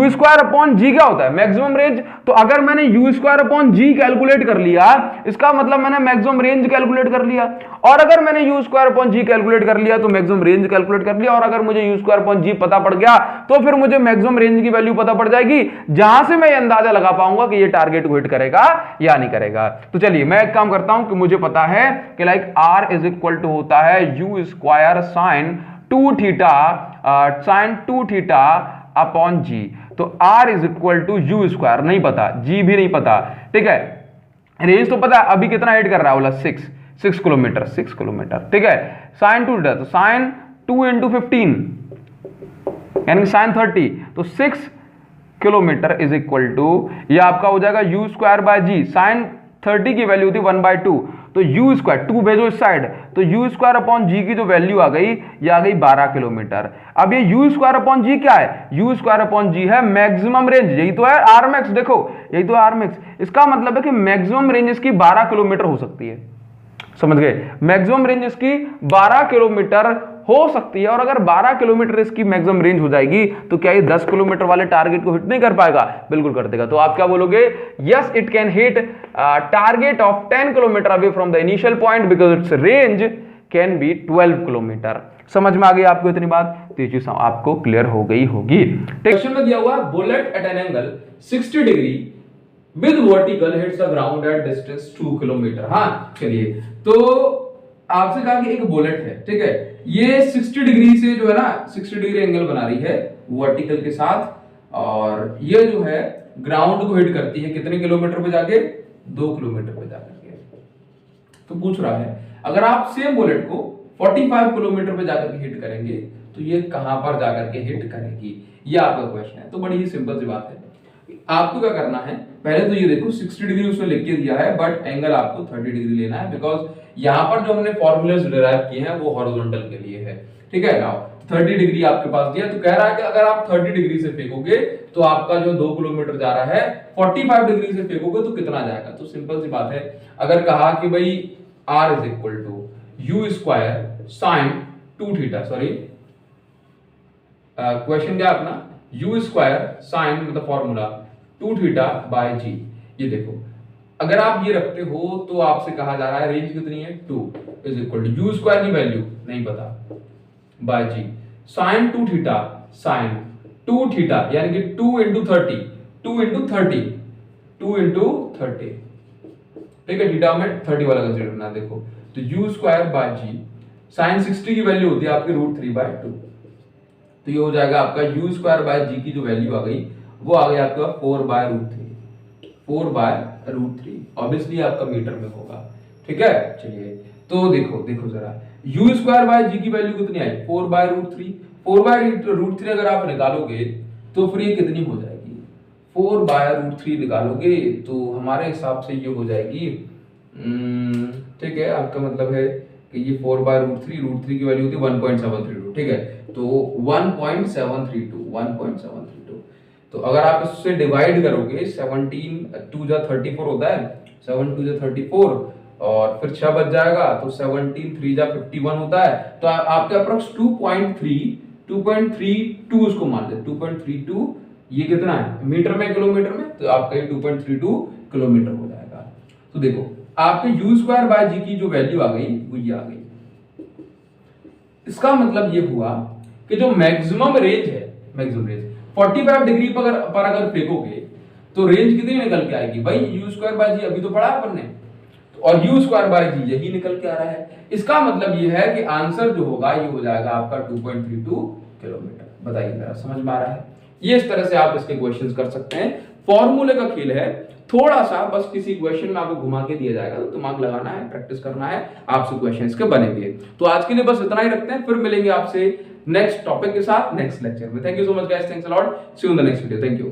g क्या होता है? Maximum range. तो अगर मैंने u² g कैलकुलेट कर लिया, इसका मतलब मैंने मैक्सिमम रेंज कैलकुलेट कर लिया, और अगर मैंने u² g कैलकुलेट कर लिया तो मैक्सिमम रेंज कैलकुलेट कर लिया, और अगर मुझे u² g पता पड़ गया तो फिर मुझे मैक्सिमम रेंज की वैल्यू पता पड़ जाएगी, जहां से मैं ये अंदाजा लगा पाऊंगा कि ये टारगेट को हिट करेगा या नहीं करेगा। तो चलिए मैं एक काम करता हूं कि मुझे पता है कि like r is equal to होता है u² sin 2 theta upon g। तो r is equal to u², नहीं पता, g भी नहीं पता, ठीक है। रेंज तो पता है, अभी कितना हिट कर रहा है बोला 6 किलोमीटर, 6 किलोमीटर, ठीक है। sin 2 थीटा, तो sin 2 × 15 यानी sin 30, तो 6 किलोमीटर इज इक्वल टू ये आपका हो जाएगा u² g। sin 30 की वैल्यू थी 1/2, तो u², 2 भेजो इस साइड, तो u² g की जो वैल्यू आ गई ये आ गई 12 किलोमीटर। अब ये u² g क्या है? u² g है मैक्सिमम रेंज, यही तो है r max, देखो यही तो है r max। इसका मतलब है कि मैक्सिमम रेंज इसकी 12 किलोमीटर हो सकती है, समझ गए? मैक्सिमम रेंज इसकी 12 किलोमीटर हो सकती है, और अगर 12 किलोमीटर इसकी मैक्सिमम रेंज हो जाएगी तो क्या ये 10 किलोमीटर वाले टारगेट को हिट नहीं कर पाएगा? बिल्कुल कर देगा। तो आप क्या बोलोगे? Yes, it can hit target of 10 kilometre away from the initial point because it's range can be 12 kilometre. समझ में आ गई आपको इतनी बात? तो ये चीज आपको क्लियर हो गई होगी। क्वेश्चन में दिया हुआ है bullet at an angle 60 degree with vertical hits the ground at distance 2 kilometre. हाँ चलिए, तो आपसे कहा कि एक बुलेट है, ठीक है, ये 60 डिग्री से जो है ना 60 डिग्री एंगल बना रही है वर्टिकल के साथ, और ये जो है ग्राउंड को हिट करती है कितने किलोमीटर पे जाके? 2 किलोमीटर पे जाकर के। तो पूछ रहा है अगर आप सेम बुलेट को 45 किलोमीटर पे जाकर के हिट करेंगे तो ये कहां पर जाकर के हिट करेगी? ये आपका क्वेश्चन है। तो बड़ी ही सिंपल सी बात है, आपको क्या करना है, पहले तो ये देखो 60 डिग्री उसमें लिख के दिया है, बट एंगल आपको 30 डिग्री लेना है, बिकॉज यहाँ पर जो हमने फॉर्मूलेस डिराइव किए हैं वो हॉरिजॉन्टल के लिए है, ठीक है। नाउ 30 डिग्री आपके पास दिया, तो कह रहा है कि अगर आप 30 डिग्री से फेंकोगे तो आपका जो 2 किलोमीटर जा रहा है, 45 डिग्री से फेंकोगे तो कितना जाएगा? तो सिंपल सी बात है, अगर कहा कि भाई r is equal to u² sin 2 theta, sorry question क्या अपना यू स्क्वायर साइन मतलब फॉर्मूला 2 थीटा बाय जी। ये देखो अगर आप ये रखते हो तो आपसे कहा जा रहा है रेंज कितनी है 2 is equal to you square की वैल्यू नहीं पता by g sine 2 theta sine 2 theta यानी कि 2 इंटू 30 2 इंटू 30 2 इंटू 30 ठीक है थीटा में 30 वाला कंसीडर करना देखो तो u square by g sine 60 की वैल्यू होती है आपकी √3/2 तो ये हो जाएगा आपका यू स्क्वायर बाय जी की जो वैल्यू आ गई वो आ गई आपका 4/√3 4/√3 ऑब्वियसली आपका मीटर में होगा ठीक है। चलिए तो देखो जरा यू स्क्वायर बाय जी की वैल्यू कितनी आई 4/√3 4/√3 अगर आप निकालोगे तो फिर ये कितनी हो जाएगी 4/√3 निकालोगे तो हमारे हिसाब से ये हो जाएगी ठीक है आपका मतलब है कि ये 4/√3 की वैल्यू होती है 1.732 ठीक है तो 1.732 तो अगर आप इससे डिवाइड करोगे 17 2 जा 34 होता है 7 2 जा 34 और फिर 6 बच जाएगा तो 17 3 जा 51 होता है तो आपके अप्रोक्स 2.32 उसको मान ले 2.32 ये कितना है मीटर में किलोमीटर में तो आपका ये 2.32 किलोमीटर हो जाएगा। तो देखो आपके यू स्क्वायर बाय जी की जो वैल्यू आ गई वो ये आ गई। इसका मतलब ये हुआ कि जो मैक्सिमम रेंज है मैक्सिमम रेंज 45 डिग्री पर अगर फेंकोगे तो रेंज कितनी निकल के आएगी भाई यू स्क्वायर बाय जी अभी तो पढ़ा अपन ने और यू स्क्वायर बाय जी यही निकल के आ रहा है। इसका मतलब ये है कि आंसर जो होगा ये हो जाएगा आपका 2.32 किलोमीटर। बताइए जरा समझ में आ रहा है। ये इस तरह से आप इसके क्वेश्चंस कर सकते हैं। फॉर्मूले का खेल है थोड़ा सा बस किसी क्वेश्चन में आपको घुमा के दिया जाएगा तो दिमाग लगाना है प्रैक्टिस करना है आपसे क्वेश्चंस के बनेंगे। तो आज के लिए बस इतना ही रखते हैं फिर मिलेंगे आपसे नेक्स्ट टॉपिक के साथ नेक्स्ट लेक्चर में। Thank you so much guys thanks a lot see you in the next video thank you.